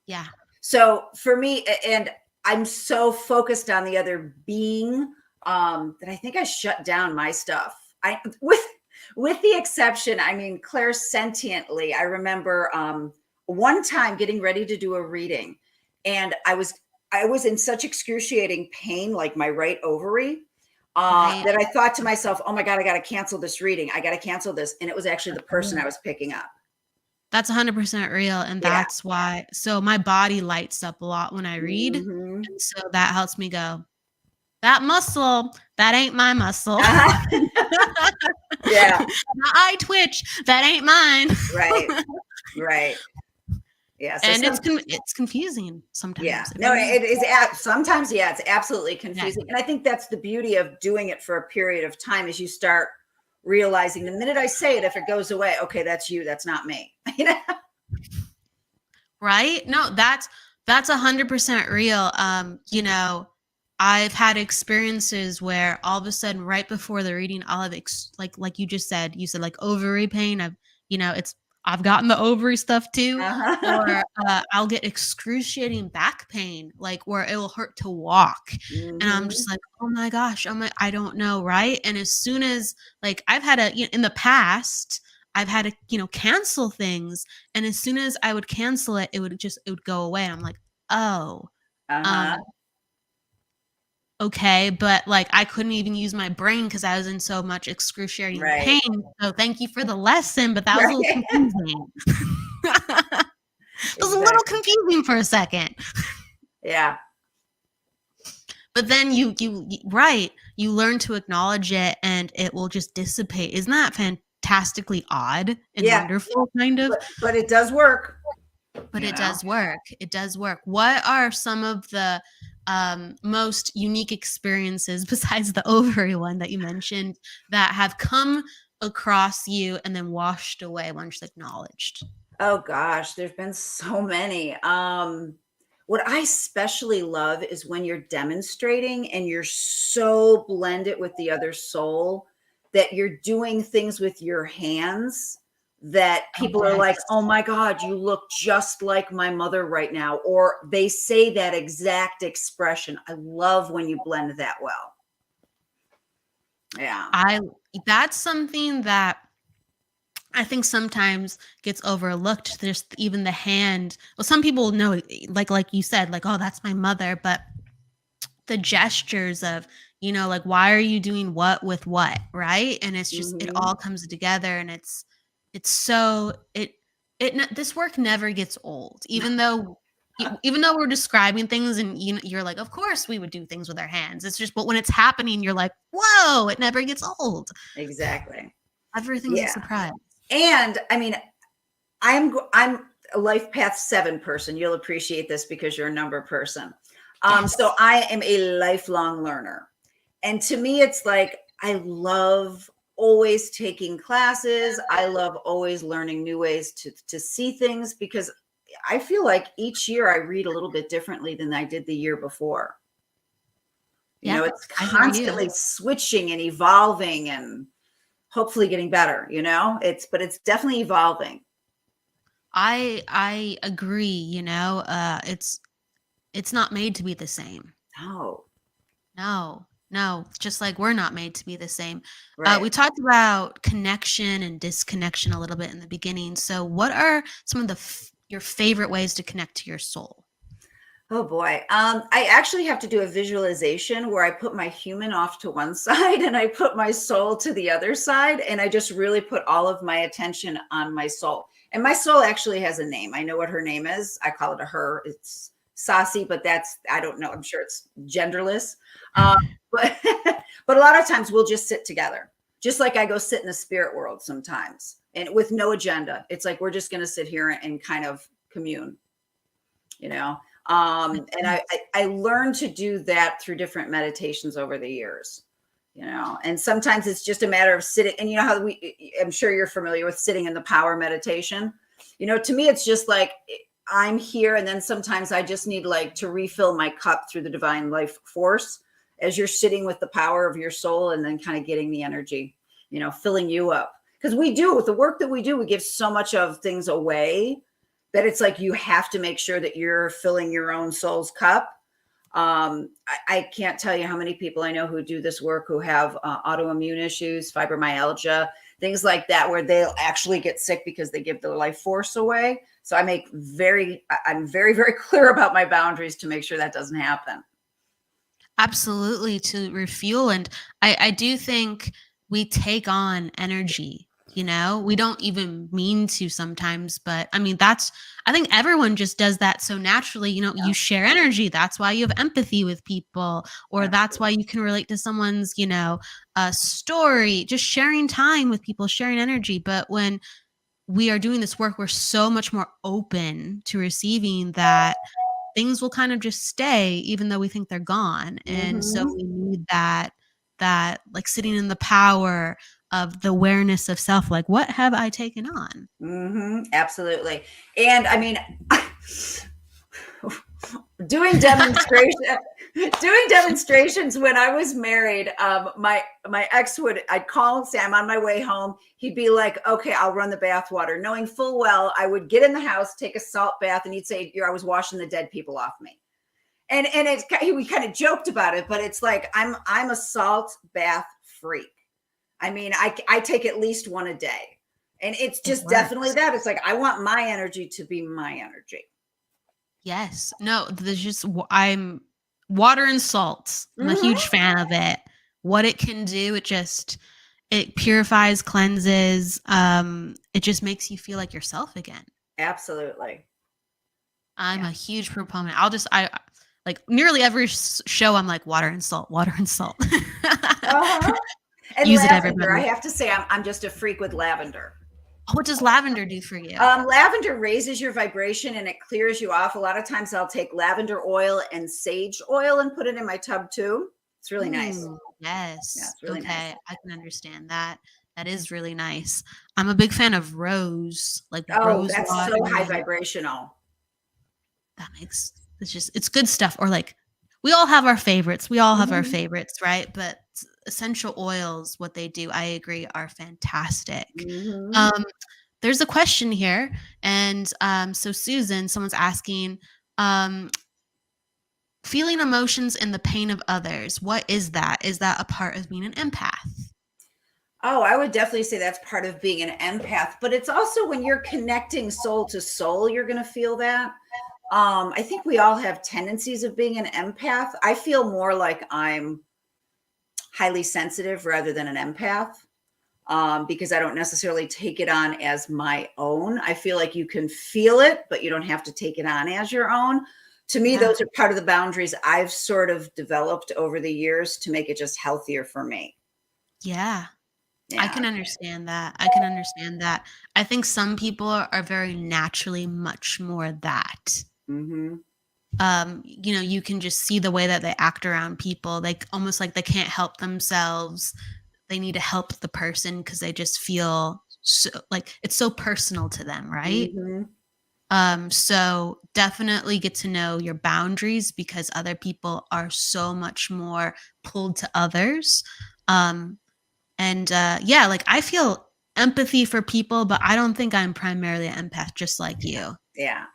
Yeah. So for me, and I'm so focused on the other being, that I think I shut down my stuff. I with the exception, I mean, Claire sentiently, I remember one time getting ready to do a reading, and I was in such excruciating pain, like my right ovary, Right. that I thought to myself, "Oh my God, I got to cancel this reading. I got to cancel this." And it was actually the person I was picking up. That's 100% real, and Yeah. that's why so my body lights up a lot when I read, Hmm. and so that helps me go, "That muscle, that ain't my muscle." Yeah. My eye twitch, that ain't mine. Right. Right. Yeah. So And it's confusing yeah, sometimes. It no, really is. it is. Sometimes, yeah, it's absolutely Yeah. confusing. And I think that's the beauty of doing it for a period of time, is you start realizing the minute I say it, if it goes away, okay, that's you, that's not me. Right? No, that's 100% real. I've had experiences where all of a sudden, right before the reading, I'll have like you said like ovary pain. I've gotten the ovary stuff too, Uh-huh. or I'll get excruciating back pain, like where it will hurt to walk, and I'm Hmm. just like, oh my gosh, I don't know, right? And as soon as like I've had in the past, I've had to cancel things, and as soon as I would cancel it, it would go away. And I'm like, oh, Uh-huh. um, okay. But like I couldn't even use my brain because I was in so much excruciating Right. pain. So thank you for the lesson, but that was a little Right. confusing. It was a little Exactly. confusing for a second. Yeah. But then right, you learn to acknowledge it and it will just dissipate. Isn't that fantastically odd and Yeah. wonderful kind of? But it does work, But you it know. does work. It does work. What are some of the most unique experiences besides the ovary one that you mentioned that have come across you and then washed away once acknowledged? Oh gosh, there's been so many. What I especially love is when you're demonstrating and you're so blended with the other soul that you're doing things with your hands that Oh, people are like, yes. oh my God, you look just like my mother right now. Or they say that exact expression. I love when you blend that well. Yeah. That's something that I think sometimes gets overlooked. There's even the hand. Well, some people know, like you said, like, oh, that's my mother, but the gestures of, like, why are you doing what with what, right? And it's just it Mm-hmm. all comes together, and it's so this work never gets old, even though we're describing things, and you're like, of course we would do things with our hands. It's just, but when it's happening, you're like, whoa, it never gets old. Exactly. Everything's a Yeah. surprise. And I mean, I'm a life path 7 person. You'll appreciate this because you're a number person. Yes. So I am a lifelong learner. And to me, it's like, I love always taking classes. I love always learning new ways to see things, because I feel like each year I read a little bit differently than I did the year before. Yeah, It's I hear you. constantly switching and evolving and hopefully getting better, but it's definitely evolving. I agree, it's not made to be the same. Oh, No, just like we're not made to be the same. right. We talked about connection and disconnection a little bit in the beginning. So what are some of your favorite ways to connect to your soul? Oh boy. I actually have to do a visualization where I put my human off to one side and I put my soul to the other side. And I just really put all of my attention on my soul. And my soul actually has a name. I know what her name is. I call it a her. It's saucy, but I don't know. I'm sure it's genderless. But, but a lot of times we'll just sit together, just like I go sit in the spirit world sometimes, and with no agenda. It's like, we're just going to sit here and kind of commune, you know? And I learned to do that through different meditations over the years, and sometimes it's just a matter of sitting. And how I'm sure you're familiar with sitting in the power meditation. To me, it's just like, I'm here. And then sometimes I just need to refill my cup through the divine life force as you're sitting with the power of your soul, and then kind of getting the energy, filling you up. Because we do, with the work that we do, we give so much of things away that it's like you have to make sure that you're filling your own soul's cup. I can't tell you how many people I know who do this work who have autoimmune issues, fibromyalgia, things like that, where they'll actually get sick because they give their life force away. So I'm very, very clear about my boundaries to make sure that doesn't happen. Absolutely, to refuel. And I do think we take on energy, we don't even mean to sometimes, but I mean, I think everyone just does that so naturally. You share energy. That's why you have empathy with people, or that's why you can relate to someone's, story, just sharing time with people, sharing energy. But when we are doing this work, we're so much more open to receiving that things will kind of just stay, even though we think they're gone. And so we need that like sitting in the power of the awareness of self, like, what have I taken on? Absolutely. And I mean, doing demonstrations when I was married, my ex I'd call and say, I'm on my way home. He'd be like, okay, I'll run the bath water, knowing full well I would get in the house, take a salt bath, and he'd say, I was washing the dead people off me. And we kind of joked about it, but it's like, I'm a salt bath freak. I mean, I take at least one a day, and it's just definitely that. It's like, I want my energy to be my energy. Yes. No, I'm water and salt. I'm a huge fan of it. What it can do, it purifies, cleanses. It just makes you feel like yourself again. Absolutely. I'm a huge proponent. I like nearly every show, I'm like, water and salt, water and salt. And use lavender, it, everybody. I have to say, I'm just a freak with lavender. What does lavender do for you? Lavender raises your vibration and it clears you off. A lot of times I'll take lavender oil and sage oil and put it in my tub too. It's really nice. Yes. Yeah, it's really okay. nice. I can understand that. That is really nice. I'm a big fan of rose, like rose that's water. So high vibrational. It's good stuff. Or like, we all have our favorites. We all have our favorites, right? But essential oils, what they do, I agree, are fantastic. there's a question here. And so Susan, someone's asking, um, feeling emotions and the pain of others. What is that? Is that a part of being an empath? Oh, I would definitely say that's part of being an empath, but it's also when you're connecting soul to soul, you're going to feel that. I think we all have tendencies of being an empath. I feel more like I'm highly sensitive rather than an empath, because I don't necessarily take it on as my own. I feel like you can feel it, but you don't have to take it on as your own. To me, Yeah. those are part of the boundaries I've sort of developed over the years to make it just healthier for me. Yeah. I Yeah. can understand that. I can understand that. I think some people are very naturally much more that. Hmm. You can just see the way that they act around people. Like almost like they can't help themselves. They need to help the person because they just feel so like it's so personal to them, right? Hmm. So definitely get to know your boundaries because other people are so much more pulled to others. Um, and yeah, like I feel empathy for people, but I don't think I'm primarily an empath, just like you. Yeah.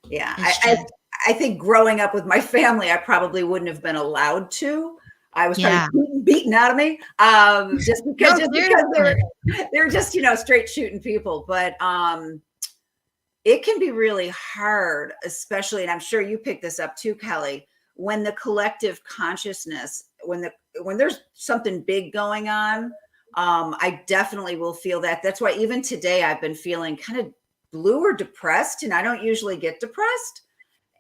Yeah. It's just, I think growing up with my family, I probably wouldn't have been allowed to. I was probably yeah. beaten out of me, just because No, seriously. they're just straight shooting people. But it can be really hard, especially, and I'm sure you picked this up too, Kelly, when the collective consciousness, when there's something big going on. I definitely will feel that. That's why even today I've been feeling kind of blue or depressed, and I don't usually get depressed.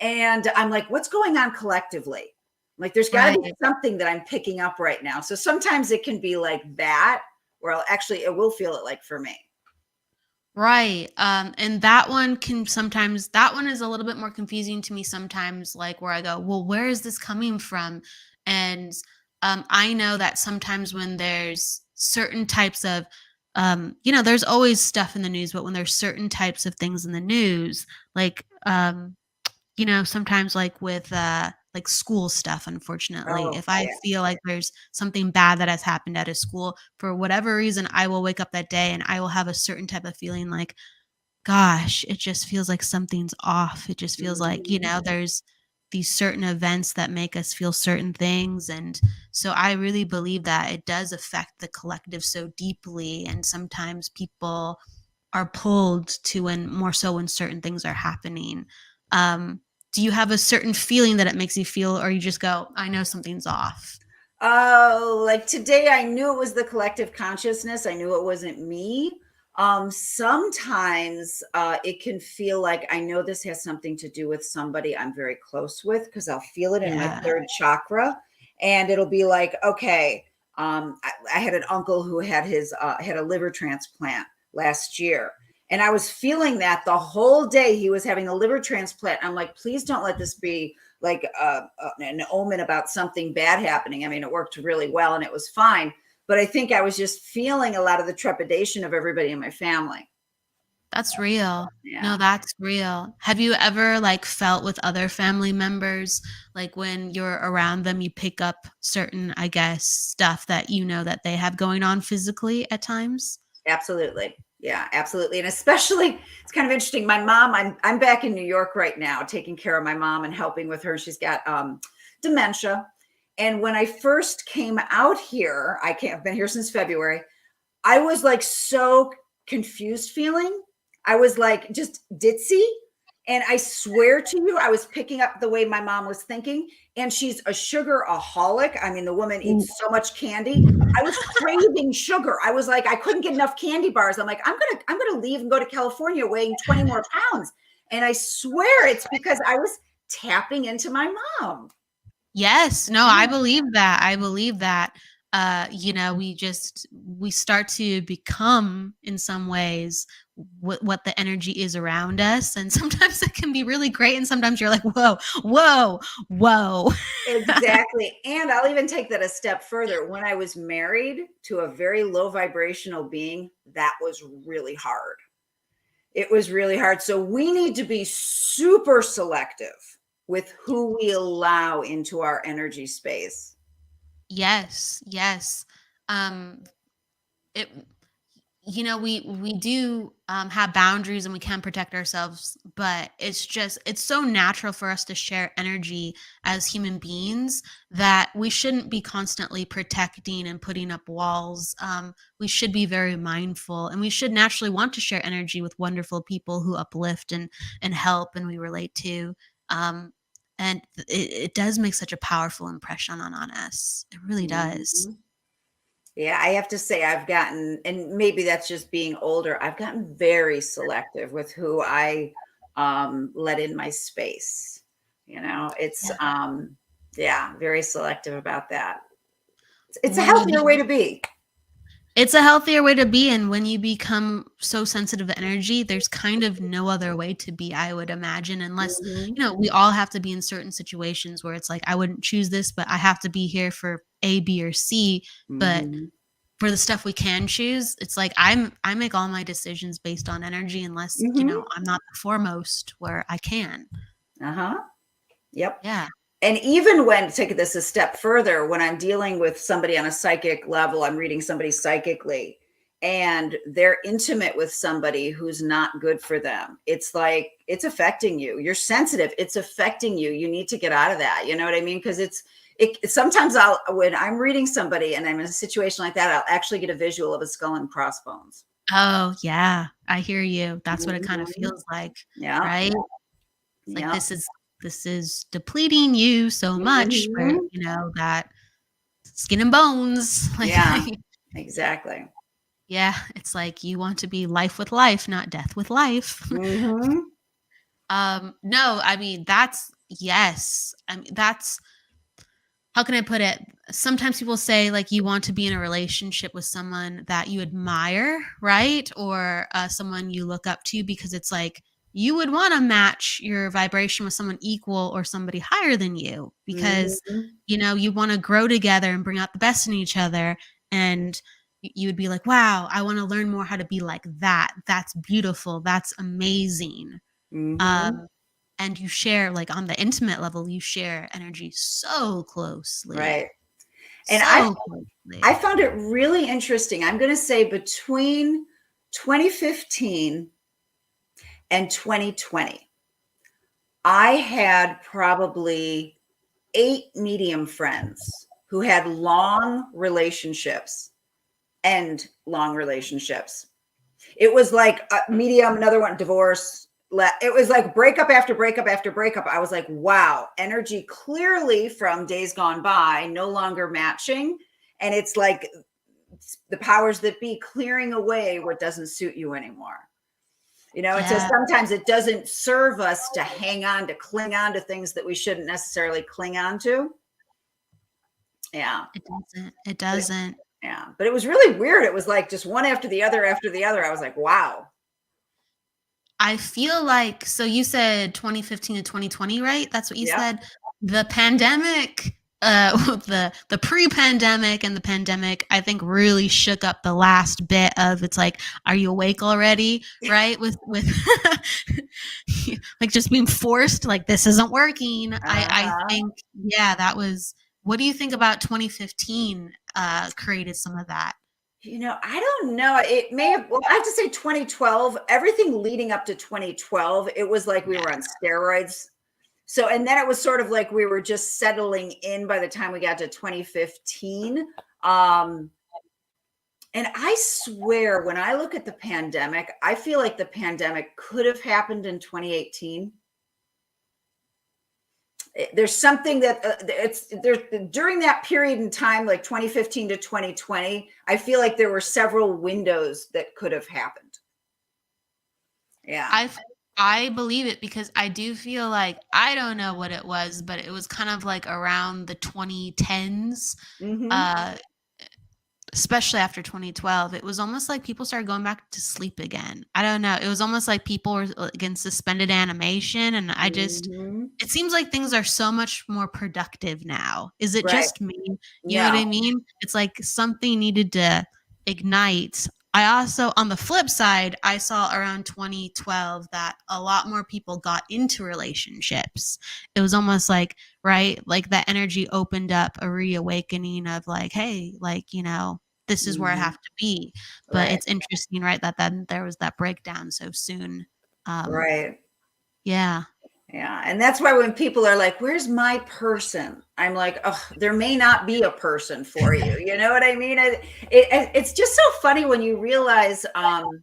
And I'm like, what's going on collectively? Like, there's got to Right. be something that I'm picking up right now. So sometimes it can be like that, where it will feel it like for me. Right. And that one can sometimes, that one is a little bit more confusing to me sometimes, like where I go, well, where is this coming from? And I know that sometimes when there's certain types of, there's always stuff in the news, but when there's certain types of things in the news, like, sometimes like with like school stuff, unfortunately, Oh, if I yeah. feel like there's something bad that has happened at a school for whatever reason, I will wake up that day and I will have a certain type of feeling like, gosh, it just feels like something's off. It just feels like, Mhm. there's these certain events that make us feel certain things. And so I really believe that it does affect the collective so deeply. And sometimes people are pulled to when more so when certain things are happening. Um, do you have a certain feeling that it makes you feel, or you just go, I know something's off? Oh, like today, I knew it was the collective consciousness. I knew it wasn't me. Sometimes it can feel like I know this has something to do with somebody I'm very close with because I'll feel it in my Yeah. third chakra, and it'll be like, okay. I had an uncle who had a liver transplant last year, and I was feeling that the whole day he was having a liver transplant. I'm like, please don't let this be like an omen about something bad happening. I mean, it worked really well and it was fine. But I think I was just feeling a lot of the trepidation of everybody in my family. That's real. No, Yeah. that's real. Have you ever like felt with other family members, like when you're around them, you pick up certain, I guess, stuff that that they have going on physically at times? Absolutely. Yeah, absolutely. And especially, it's kind of interesting. My mom, I'm back in New York right now, taking care of my mom and helping with her. She's got dementia. And when I first came out here, I've been here since February. I was like so confused feeling. I was like just ditzy. And I swear to you, I was picking up the way my mom was thinking. And she's a sugaraholic. I mean, the woman Ooh. eats so much candy. I was craving sugar. I was like, I couldn't get enough candy bars. I'm like, I'm gonna leave and go to California weighing 20 more pounds. And I swear it's because I was tapping into my mom. Yes. No, I Yeah. believe that. I believe that. We start to become in some ways what the energy is around us. And sometimes it can be really great. And sometimes you're like, whoa, whoa, whoa. Exactly. And I'll even take that a step further. When I was married to a very low vibrational being, that was really hard. It was really hard. So we need to be super selective with who we allow into our energy space. Yes, yes. Um, it we do have boundaries and we can protect ourselves, but it's so natural for us to share energy as human beings that we shouldn't be constantly protecting and putting up walls. We should be very mindful, and we should naturally want to share energy with wonderful people who uplift and help and we relate to. Um, and it does make such a powerful impression on us. It really does. Mhm. Yeah, I have to say I've gotten, and maybe that's just being older, I've gotten very selective with who I let in my space. It's Yeah. yeah, very selective about that. It's a When you healthier way to be. It's a healthier way to be, and when you become so sensitive to energy, there's kind of no other way to be, I would imagine, unless, Mhm. we all have to be in certain situations where it's like, I wouldn't choose this, but I have to be here for A, B, or C. But Mhm. for the stuff we can choose, it's like I make all my decisions based on energy unless, Mhm. I'm not the foremost where I can. Uh-huh. Yep. Yeah. And even when, take this a step further, when I'm dealing with somebody on a psychic level, I'm reading somebody psychically, and they're intimate with somebody who's not good for them. It's like it's affecting you. You're sensitive. It's affecting you. You need to get out of that. You know what I mean? Because sometimes when I'm reading somebody and I'm in a situation like that, I'll actually get a visual of a skull and crossbones. Oh, yeah. I hear you. That's what it kind of Mhm. feels like, Yeah. right? It's like Yeah. this is depleting you so much where, Mhm. that skin and bones. Like, Yeah. Exactly. yeah, it's like you want to be life with life, not death with life. Mhm. No, I mean that's yes. I mean that's how can I put it? Sometimes people say like you want to be in a relationship with someone that you admire, right? Or someone you look up to because it's like you would want to match your vibration with someone equal or somebody higher than you because Mhm. you want to grow together and bring out the best in each other. And you would be like, wow, I want to learn more how to be like that. That's beautiful. That's amazing. Mhm. Um, and you share like on the intimate level, you share energy so closely, Right. And so I closely. found it really interesting. I'm going to say between 2015 and 2020, I had probably 8 medium friends who had long relationships and long relationships. It was like a medium, another one, divorce. It was like breakup after breakup after breakup. I was like, wow, energy clearly from days gone by, no longer matching. And it's like the powers that be clearing away what doesn't suit you anymore. And so Yeah, sometimes it doesn't serve us to hang on, to cling on to things that we shouldn't necessarily cling on to. Yeah. it doesn't. It But doesn't. yeah. But it was really weird. It was like just one after the other after the other. I was like, wow. I feel like so you said 2015 to 2020, right? That's what you Yep. said. The pandemic, the pre-pandemic and the pandemic, I think really shook up the last bit of it's like, are you awake already? Right? With like just being forced, like this isn't working. I Uh-huh. think, yeah, that was what do you think about 2015 created some of that? I don't know. It may have, well, I have to say 2012, everything leading up to 2012, it was like we Yeah. were on steroids. So, and then it was sort of like we were just settling in by the time we got to 2015. Um, and I swear, when I look at the pandemic, I feel like the pandemic could have happened in 2018. There's something that it's there during that period in time, like 2015 to 2020. I feel like there were several windows that could have happened. Yeah. I I believe it because I do feel like I don't know what it was, but it was kind of like around the 2010s, Hmm. uh, especially after 2012. It was almost like people started going back to sleep again. I don't know. It was almost like people were again suspended animation, and Hmm. it seems like things are so much more productive now. Is it Right. just me? You know what No. I mean? It's like something needed to ignite. I also, on the flip side, I saw around 2012 that a lot more people got into relationships. It was almost like, right, like that energy opened up a reawakening of like, hey, like, this is where I have to be. But Right. it's interesting, right, that then there was that breakdown so soon. Right. Yeah. Yeah. And that's why when people are like, where's my person? I'm like, oh, there may not be a person for you. You know what I mean? It's just so funny when you realize on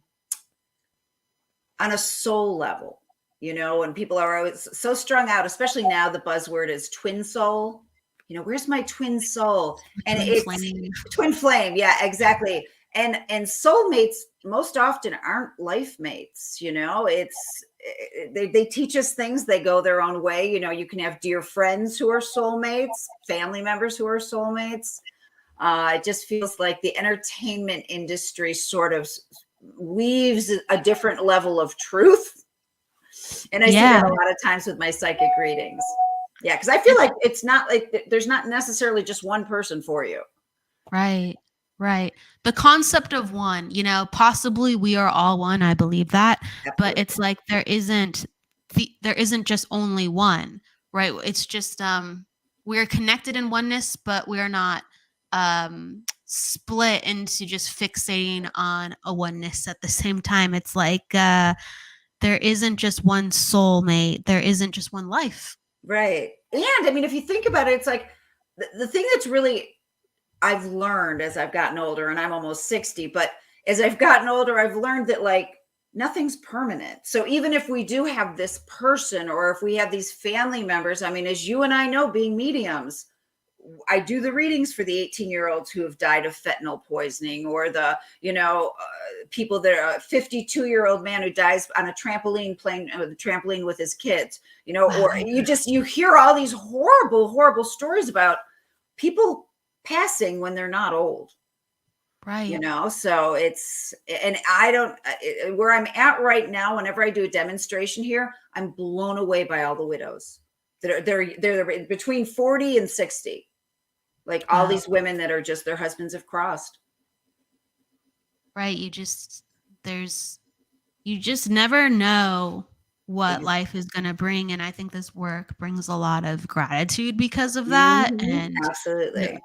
a soul level, when people are always so strung out, especially now the buzzword is twin soul. Where's my twin soul? And Twin it's flame. twin flame. Yeah, exactly. And soulmates most often aren't life mates. It's they teach us things. They go their own way. You can have dear friends who are soulmates, family members who are soulmates. It just feels like the entertainment industry sort of weaves a different level of truth. And I see that a lot of times with my psychic readings. Yeah, because I feel like it's not like there's not necessarily just one person for you. Right. Right. The concept of one, possibly we are all one. I believe that. Absolutely. But it's like there isn't just only one, right? It's just we're connected in oneness, but we're not split into just fixating on a oneness at the same time. It's like there isn't just one soulmate. There isn't just one life. Right. And I mean, if you think about it, it's like the thing that's really I've learned as I've gotten older, and I'm almost 60, but as I've gotten older, I've learned that like nothing's permanent. So even if we do have this person or if we have these family members, I mean, as you and I know, being mediums, I do the readings for the 18-year-olds who have died of fentanyl poisoning, or the, people that are a 52-year-old man who dies on a trampoline playing the trampoline with his kids, or you hear all these horrible, horrible stories about people passing when they're not old. Right. So it's, and I don't, where I'm at right now, whenever I do a demonstration here, I'm blown away by all the widows that they're between 40 and 60. Like all these women that are just, their husbands have crossed. Right. You just never know what life is going to bring. And I think this work brings a lot of gratitude because of that. And absolutely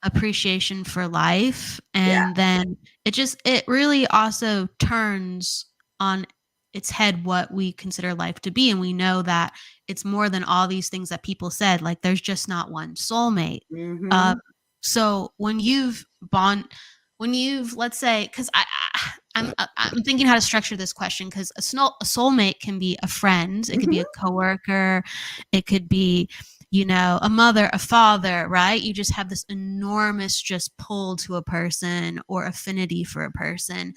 appreciation for life. And then it really also turns on its head what we consider life to be. And we know that it's more than all these things that people said, like there's just not one soulmate. So when let's say, cause I'm thinking how to structure this question, because a soulmate can be a friend. It could be a coworker. It could be, a mother, a father, right? You just have this enormous just pull to a person or affinity for a person.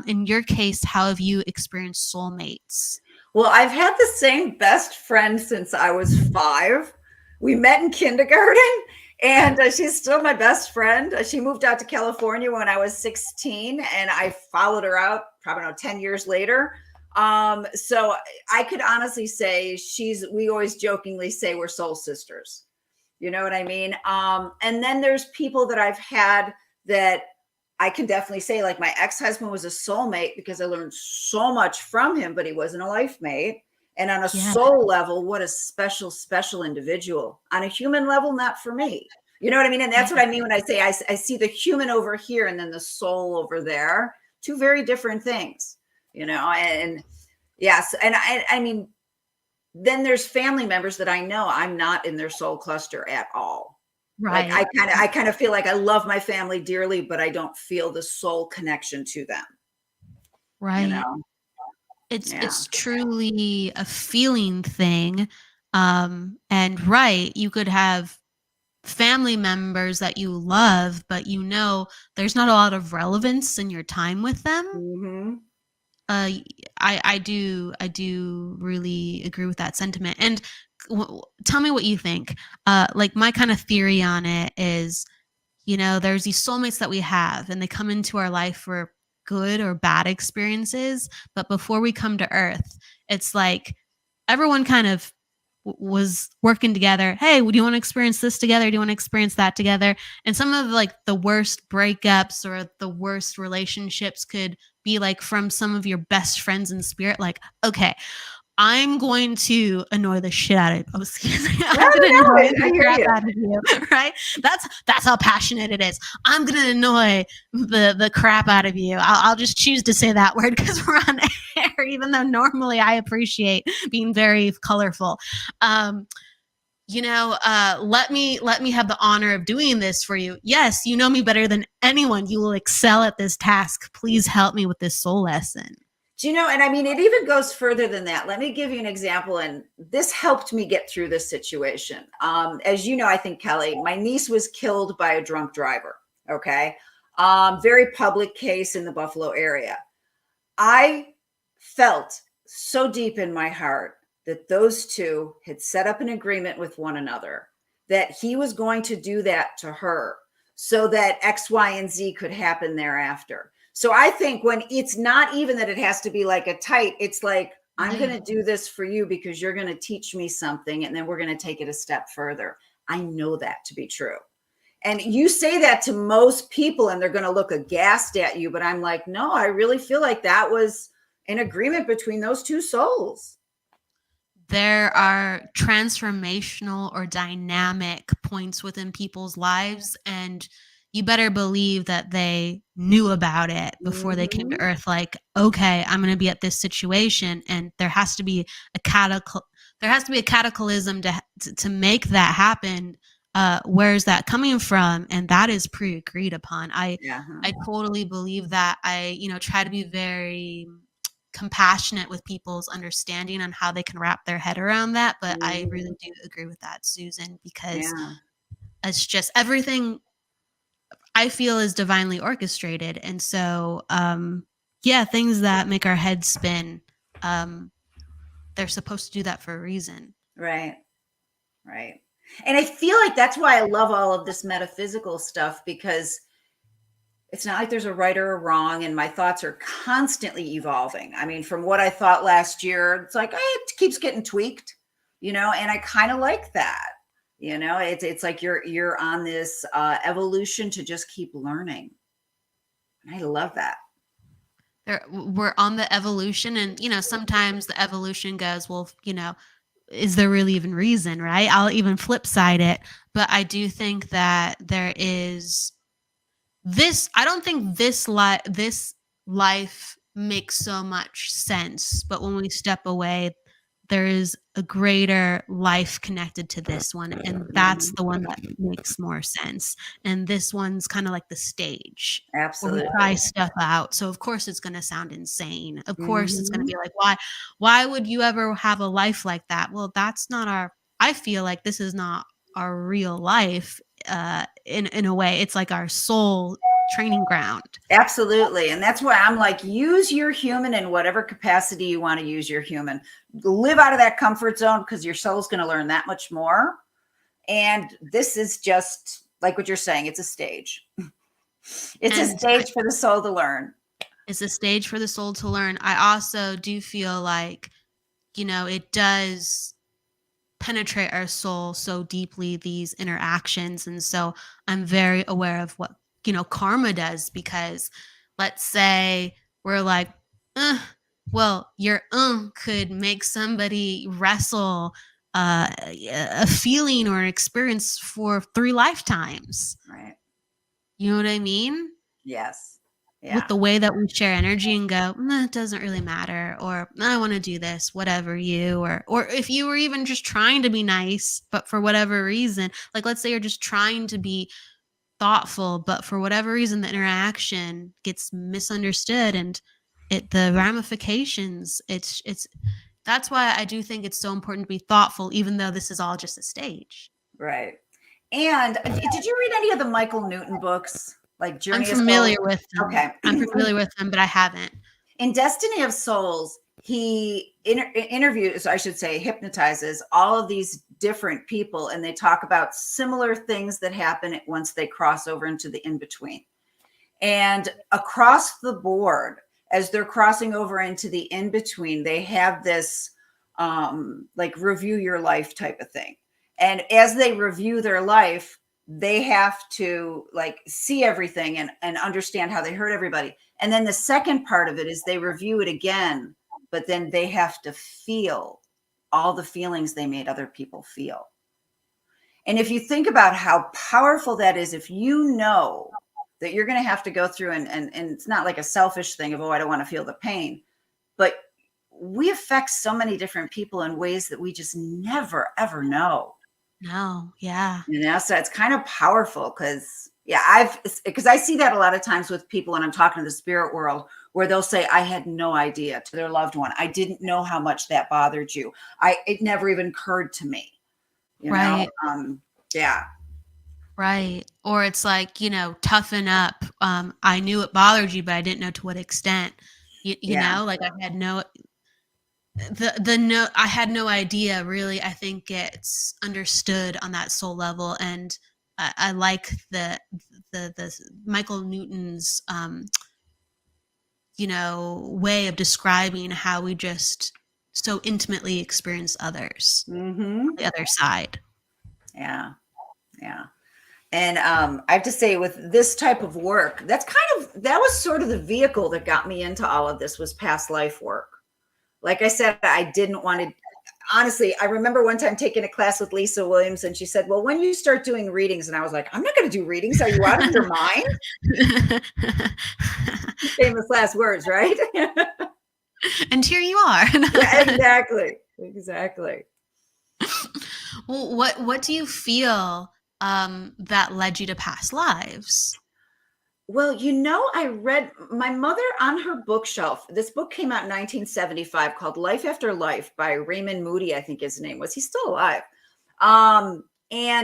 In your case, how have you experienced soulmates? Well, I've had the same best friend since I was 5. We met in kindergarten, and she's still my best friend. She moved out to California when I was 16, and I followed her out probably 10 years later. So I could honestly say we always jokingly say we're soul sisters. You know what I mean? And then there's people that I've had that I can definitely say, like my ex-husband was a soulmate because I learned so much from him, but he wasn't a life mate. And on a soul level, what a special, special individual. On a human level, not for me. You know what I mean? And that's what I mean when I say I see the human over here and then the soul over there. Two very different things, and yes. And I mean, then there's family members that I know I'm not in their soul cluster at all. Right. Like I kind of feel like I love my family dearly, but I don't feel the soul connection to them. Right. It's truly a feeling thing. And right, you could have family members that you love, but there's not a lot of relevance in your time with them. I do really agree with that sentiment. And tell me what you think. Like my kind of theory on it is, there's these soulmates that we have, and they come into our life for good or bad experiences. But before we come to Earth, it's like everyone kind of was working together. Hey, do you want to experience this together? Do you want to experience that together? And some of like the worst breakups or the worst relationships could be like from some of your best friends in spirit. Like, okay, I'm going to annoy the shit out of you. Oh, excuse me. I'm No, going to no, annoy I the hear crap you. out of you, right? That's how passionate it is. I'm going to annoy the crap out of you. I'll just choose to say that word because we're on air, even though normally I appreciate being very colorful. Let me have the honor of doing this for you. Yes, you know me better than anyone. You will excel at this task. Please help me with this soul lesson. Do you know, and I mean, it even goes further than that. Let me give you an example. And this helped me get through this situation. As you know, I think, Kelly, my niece was killed by a drunk driver. Okay. Very public case in the Buffalo area. I felt so deep in my heart that those two had set up an agreement with one another, that he was going to do that to her so that X, Y, and Z could happen thereafter. So I think when it's not even that it has to be like a tight, it's like, I'm going to do this for you because you're going to teach me something, and then we're going to take it a step further. I know that to be true. And you say that to most people and they're going to look aghast at you. But I'm like, no, I really feel like that was an agreement between those two souls. There are transformational or dynamic points within people's lives, and you better believe that they knew about it before they came to Earth. Like, okay, I'm going to be at this situation, and there has to be a cataclysm to make that happen. Where's that coming from? And that is pre-agreed upon. I totally believe that. I try to be very compassionate with people's understanding on how they can wrap their head around that. But I really do agree with that, Susan, because it's just everything I feel is divinely orchestrated. And so, things that make our heads spin, they're supposed to do that for a reason. Right. Right. And I feel like that's why I love all of this metaphysical stuff, because it's not like there's a right or a wrong, and my thoughts are constantly evolving. I mean, from what I thought last year, it's like it keeps getting tweaked, and I kind of like that. It's like you're on this evolution to just keep learning. And I love that. We're on the evolution, and sometimes the evolution goes, well, is there really even reason, right? I'll even flip side it, but I do think that there is this. I don't think this life makes so much sense, but when we step away, there is a greater life connected to this one, and that's the one that makes more sense. And this one's kind of like the stage. Absolutely. Where we try stuff out. So of course it's going to sound insane. Of course it's going to be like, why would you ever have a life like that? Well, that's not I feel like this is not our real life. In a way, it's like our soul training ground. Absolutely. And that's why I'm like, use your human in whatever capacity you want to use your human. Live out of that comfort zone, because your soul's going to learn that much more. And this is just like what you're saying. It's a stage. It's a stage for the soul to learn. It's a stage for the soul to learn. I also do feel like, it does penetrate our soul so deeply, these interactions. And so I'm very aware of what, karma does, because let's say we're like, well, your could make somebody wrestle a feeling or an experience for 3 lifetimes. Right. You know what I mean? Yes. Yeah. With the way that we share energy and go, it doesn't really matter, or I want to do this, whatever you, or if you were even just trying to be nice, but for whatever reason, like let's say you're just trying to be thoughtful, but for whatever reason the interaction gets misunderstood, and the ramifications, it's that's why I do think it's so important to be thoughtful, even though this is all just a stage. Right. And did you read any of the Michael Newton books? Like Journey I'm familiar with them. Okay. I'm familiar with them, but I haven't. In Destiny of Souls, he interviews, I should say, hypnotizes all of these different people, and they talk about similar things that happen once they cross over into the in-between. And across the board, as they're crossing over into the in-between, they have this like review your life type of thing. And as they review their life, they have to like see everything and understand how they hurt everybody. And then the second part of it is they review it again but then they have to feel all the feelings they made other people feel. And if you think about how powerful that is, if you know that you're going to have to go through, and it's not like a selfish thing of, oh, I don't want to feel the pain, but we affect so many different people in ways that we just never, ever know. No. Yeah. So it's kind of powerful because, because I see that a lot of times with people when I'm talking to the spirit world, where they'll say, I had no idea, to their loved one. I didn't know how much that bothered you. It never even occurred to me. Right. Yeah. Right. Or it's like, toughen up. I knew it bothered you, but I didn't know to what extent. Like I had no I had no idea really. I think it's understood on that soul level. And I like the Michael Newton's way of describing how we just so intimately experience others on the other side. Yeah. And I have to say, with this type of work, that was sort of the vehicle that got me into all of this, was past life work. Like I said, I didn't want to, honestly, I remember one time taking a class with Lisa Williams, and she said, well, when you start doing readings, and I was like, I'm not going to do readings. Are you out of your mind? Famous last words, right? And here you are. Yeah, exactly. Well, what do you feel that led you to past lives? Well, I read, my mother on her bookshelf, this book came out in 1975 called Life After Life by Raymond Moody, I think his name was. He's still alive. And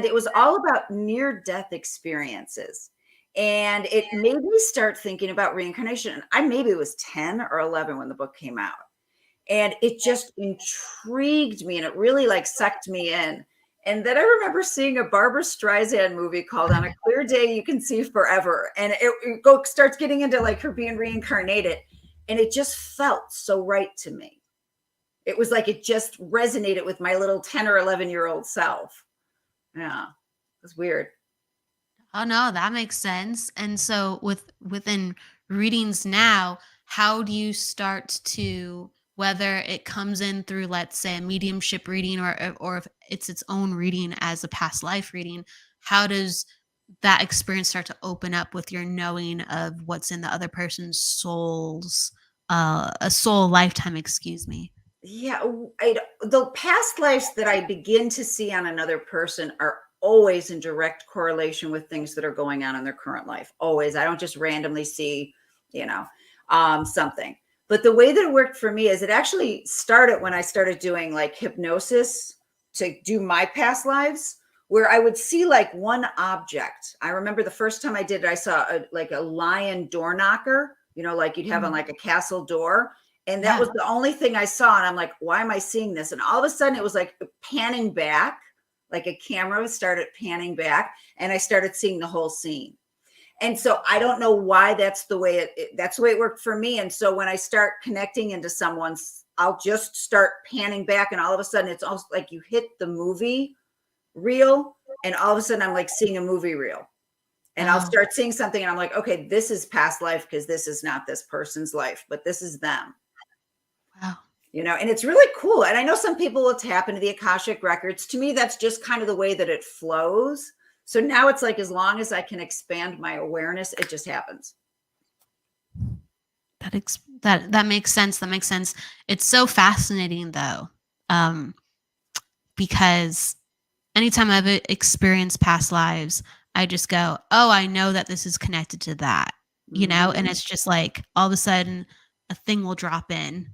it was all about near-death experiences. And it made me start thinking about reincarnation. I maybe was 10 or 11 when the book came out. And it just intrigued me, and it really sucked me in. And then I remember seeing a Barbra Streisand movie called On a Clear Day You Can See Forever. And it starts getting into her being reincarnated. And it just felt so right to me. It was like it just resonated with my little 10 or 11-year-old self. Yeah, it was weird. Oh, no, that makes sense. And so within readings now, how do you start to, whether it comes in through, let's say, a mediumship reading, or if it's its own reading as a past life reading, how does that experience start to open up with your knowing of what's in the other person's a soul lifetime, excuse me? Yeah, the past lives that I begin to see on another person are always in direct correlation with things that are going on in their current life. Always. I don't just randomly see, something. But the way that it worked for me is, it actually started when I started doing hypnosis to do my past lives, where I would see one object. I remember the first time I did it, I saw a lion door knocker, you'd have on a castle door. And that was the only thing I saw. And I'm like, why am I seeing this? And all of a sudden it was panning back, like a camera started panning back, and I started seeing the whole scene. And so I don't know why that's the way it worked for me. And so when I start connecting into someone's, I'll just start panning back, and all of a sudden it's almost like you hit the movie reel, and all of a sudden I'm seeing a movie reel. And I'll start seeing something, and I'm like, okay, this is past life, because this is not this person's life, but this is them. Wow. And it's really cool. And I know some people will tap into the Akashic records. To me, that's just kind of the way that it flows. So now it's as long as I can expand my awareness, it just happens. That makes sense. That makes sense. It's so fascinating though, because anytime I've experienced past lives, I just go, oh, I know that this is connected to that, and it's just all of a sudden a thing will drop in,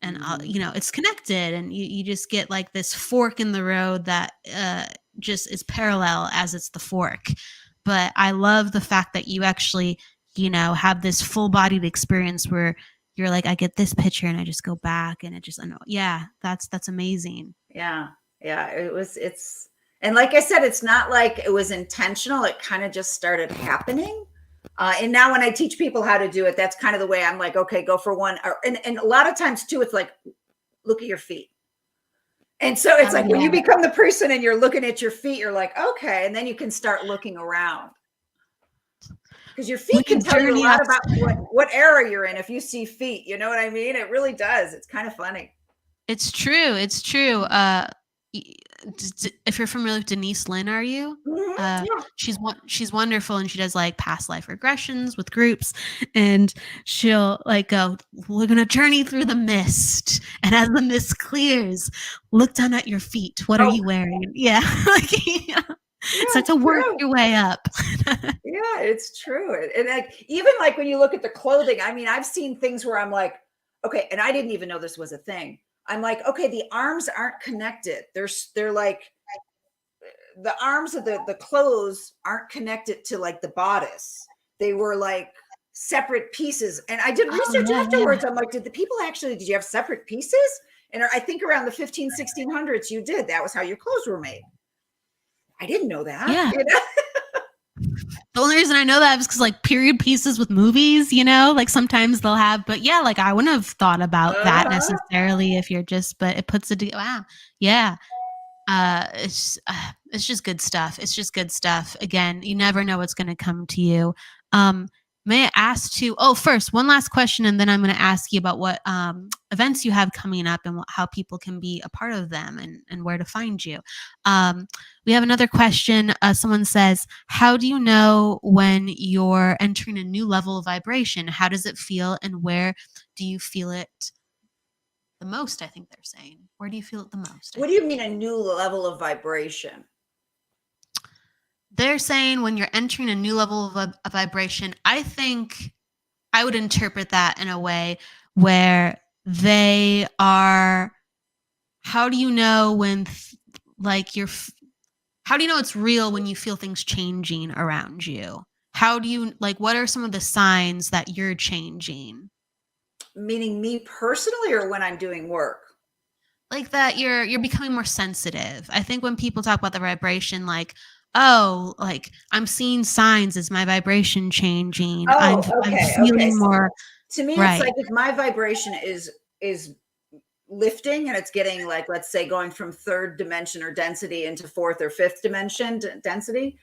and it's connected, and you just get this fork in the road that just is parallel as it's the fork. But I love the fact that you actually, have this full-bodied experience where you're I get this picture and I just go back, and it just, I know, that's amazing. Yeah. And like I said, it's not like it was intentional. It kind of just started happening. And now when I teach people how to do it, that's kind of the way I'm okay, go for one. And a lot of times too, it's look at your feet. And so it's when you become the person and you're looking at your feet, you're okay. And then you can start looking around. Because your when feet you can tell you a journey lot up. about what era you're in if you see feet. You know what I mean? It really does. It's kind of funny. It's true. It's true. If you're familiar with Denise Lynn, are you? Yeah. She's wonderful, and she does like past life regressions with groups, and she'll like go, we're gonna journey through the mist, and as the mist clears, look down at your feet. What are Oh, you wearing? Yeah, like yeah, start it's to work true. your way up. Yeah, it's true. And like even like when you look at the clothing, I mean, I've seen things where I'm like, okay, and I didn't even know this was a thing. I'm like, okay, the arms aren't connected. They're like the arms of the clothes aren't connected to like the bodice. They were like separate pieces. And I did Oh research yeah, yeah. afterwards. I'm like, did you have separate pieces? And I think around the 1600s you did. That was how your clothes were made. I didn't know that. Yeah. You know? The only reason I know that is because like period pieces with movies, like sometimes they'll have, but yeah, like I wouldn't have thought about that Uh-huh. necessarily if you're just, but it puts it together. Wow. Yeah. It's just good stuff. It's just good stuff. Again, you never know what's going to come to you. May I ask first, one last question, and then I'm going to ask you about what events you have coming up and how people can be a part of them and where to find you. We have another question. Someone says, how do you know when you're entering a new level of vibration? How does it feel, and where do you feel it the most? I think they're saying. Where do you feel it the most? What do you mean a new level of vibration? They're saying when you're entering a new level of a vibration, I think I would interpret that in a way where they are, how do you know when, how do you know it's real when you feel things changing around you? How do you, what are some of the signs that you're changing? Meaning me personally or when I'm doing work? Like that you're becoming more sensitive. I think when people talk about the vibration, I'm seeing signs, is my vibration changing? I'm Oh, okay. Okay. feeling more To me, it's right. like if my vibration is lifting and it's getting like, let's say, going from third dimension or density into fourth or fifth dimension density.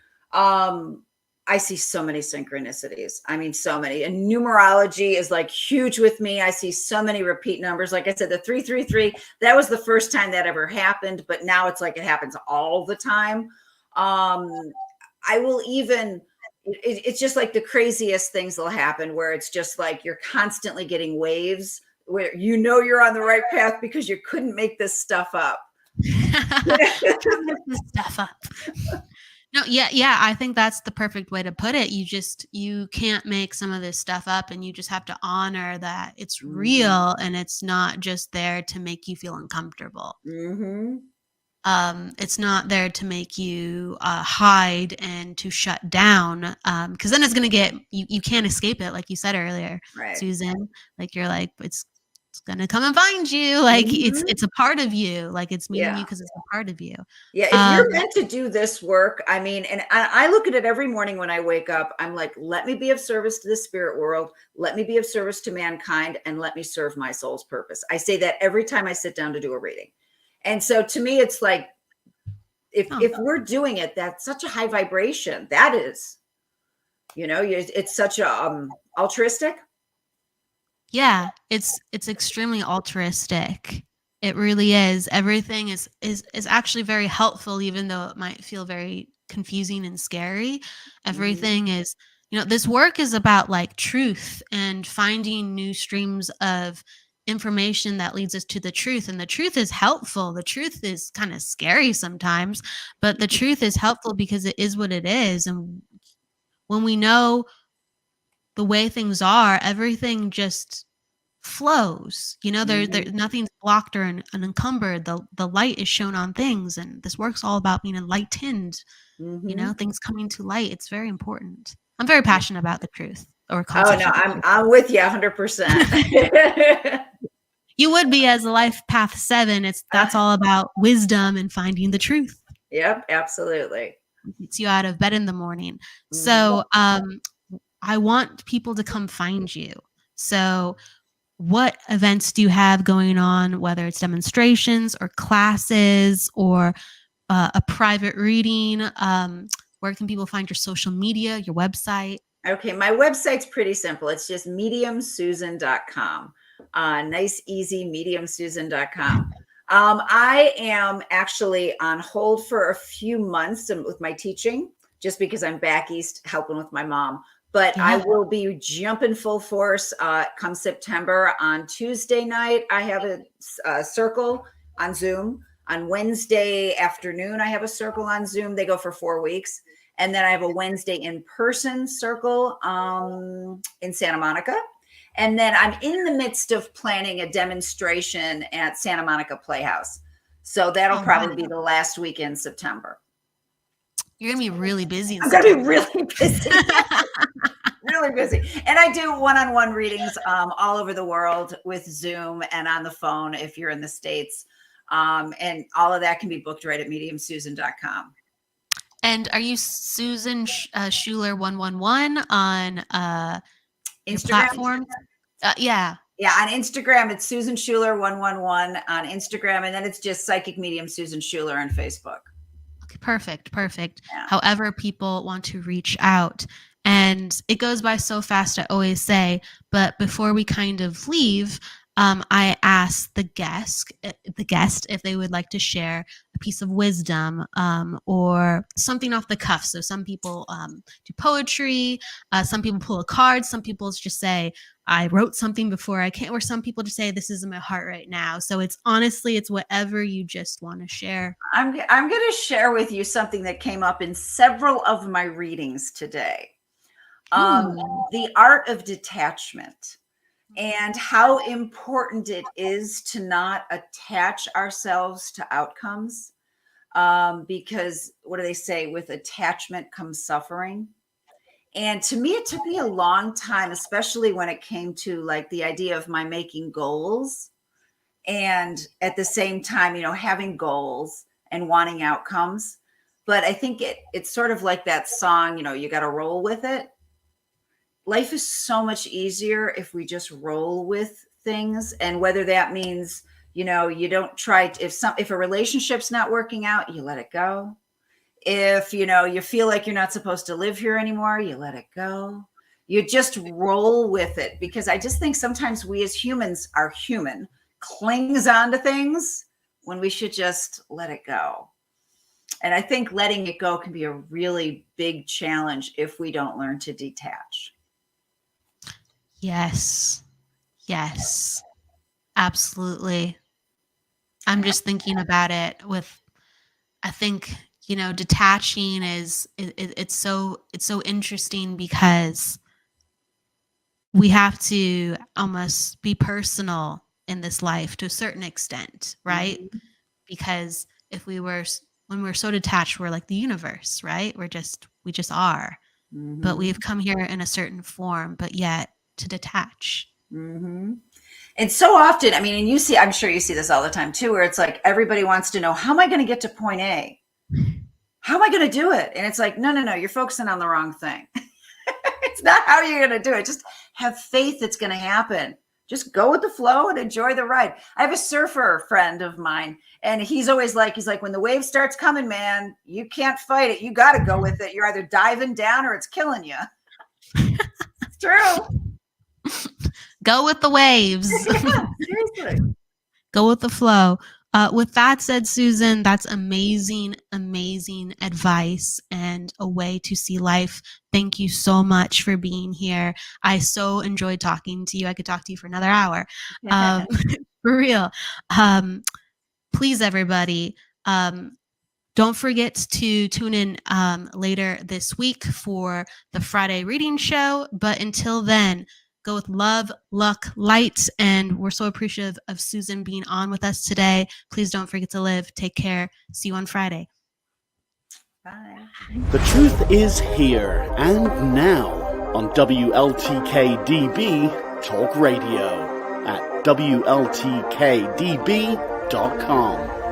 I see so many synchronicities. I mean, so many. And numerology is like huge with me. I see so many repeat numbers. Like I said, the 333, that was the first time that ever happened, but now it's like it happens all the time. I will even, it's just like the craziest things will happen where it's just like you're constantly getting waves where you're on the right path because you couldn't make this stuff up. Can't make this stuff up. No, yeah, I think that's the perfect way to put it. You can't make some of this stuff up, and you just have to honor that it's real and it's not just there to make you feel uncomfortable. Mm-hmm. It's not there to make you hide and to shut down, because then it's going to get you can't escape it, like you said earlier, Right. Susan. Like you're like, it's gonna come and find you. Like it's a part of you. Like it's meeting you because it's a part of you. Yeah, if you're meant to do this work, I mean, and I look at it every morning when I wake up. I'm like, let me be of service to the spirit world. Let me be of service to mankind, and let me serve my soul's purpose. I say that every time I sit down to do a reading. And so to me, it's like, if we're doing it, that's such a high vibration. That is, it's such a altruistic. Yeah, it's extremely altruistic. It really is. Everything is actually very helpful, even though it might feel very confusing and scary. Everything is, this work is about like truth and finding new streams of information that leads us to the truth. And the truth is helpful. The truth is kind of scary sometimes, but the truth is helpful because it is what it is. And when we know the way things are, everything just flows. There nothing's blocked or unencumbered. The light is shown on things, and this work's all about being enlightened. Things coming to light. It's very important. I'm very passionate about the truth. Or Oh no, I'm with you 100%. You would be, as a life path 7. That's all about wisdom and finding the truth. Yep, absolutely. It gets you out of bed in the morning. So I want people to come find you. So what events do you have going on, whether it's demonstrations or classes or a private reading? Where can people find your social media, your website? Okay, my website's pretty simple. It's just mediumsusan.com. Nice, easy, mediumsusan.com. I am actually on hold for a few months with my teaching, just because I'm back east helping with my mom. But I will be jumping full force come September. On Tuesday night, I have a circle on Zoom. On Wednesday afternoon, I have a circle on Zoom. They go for 4 weeks. And then I have a Wednesday in-person circle in Santa Monica. And then I'm in the midst of planning a demonstration at Santa Monica Playhouse. So that'll probably be the last week in September. You're going to be really busy. I'm going to be really busy. Really busy. And I do one-on-one readings all over the world with Zoom and on the phone if you're in the States. And all of that can be booked right at mediumsusan.com. And are you Susan Schueler 111 on Instagram platform? Yeah. Yeah, on Instagram, it's Susan Schueler 111 on Instagram. And then it's just Psychic Medium Susan Schueler on Facebook. Okay, perfect. Yeah. However people want to reach out. And it goes by so fast, I always say. But before we kind of leave, I asked the guest if they would like to share a piece of wisdom or something off the cuff. So some people do poetry, some people pull a card, some people just say, I wrote something before I came, or some people just say, this is in my heart right now. So it's whatever you just want to share. I'm going to share with you something that came up in several of my readings today. The art of detachment. And how important it is to not attach ourselves to outcomes. Because what do they say? With attachment comes suffering. And to me, it took me a long time, especially when it came to like the idea of my making goals. And at the same time, having goals and wanting outcomes. But I think it's sort of like that song, you got to roll with it. Life is so much easier if we just roll with things. And whether that means, you don't try if a relationship's not working out, you let it go. If, you feel like you're not supposed to live here anymore, you let it go. You just roll with it, because I just think sometimes we as humans are clings on to things when we should just let it go. And I think letting it go can be a really big challenge if we don't learn to detach. Yes, absolutely. I'm just thinking about it I think, detaching it's so interesting, because we have to almost be personal in this life to a certain extent, right? Mm-hmm. Because when we're so detached, we're like the universe, right? We just are, mm-hmm. But we've come here in a certain form, but yet to detach. Mm-hmm. And so often, I'm sure you see this all the time too, where it's like, everybody wants to know, how am I going to get to point A? How am I going to do it? And it's like, no, you're focusing on the wrong thing. It's not how you're going to do it. Just have faith it's going to happen. Just go with the flow and enjoy the ride. I have a surfer friend of mine, and he's always like, when the wave starts coming, man, you can't fight it. You got to go with it. You're either diving down or it's killing you. It's true. Go with the waves. Yeah, seriously. Go with the flow. With that said, Susan, that's amazing advice and a way to see life. Thank you so much for being here. I so enjoyed talking to you. I could talk to you for another hour. For real. Please, everybody, don't forget to tune in later this week for the Friday reading show. But until then, go with love, luck, light, and we're so appreciative of Susan being on with us today. Please don't forget to live. Take care. See you on Friday. Bye. The truth is here and now on WLTK-DB Talk Radio at WLTK-DB.com.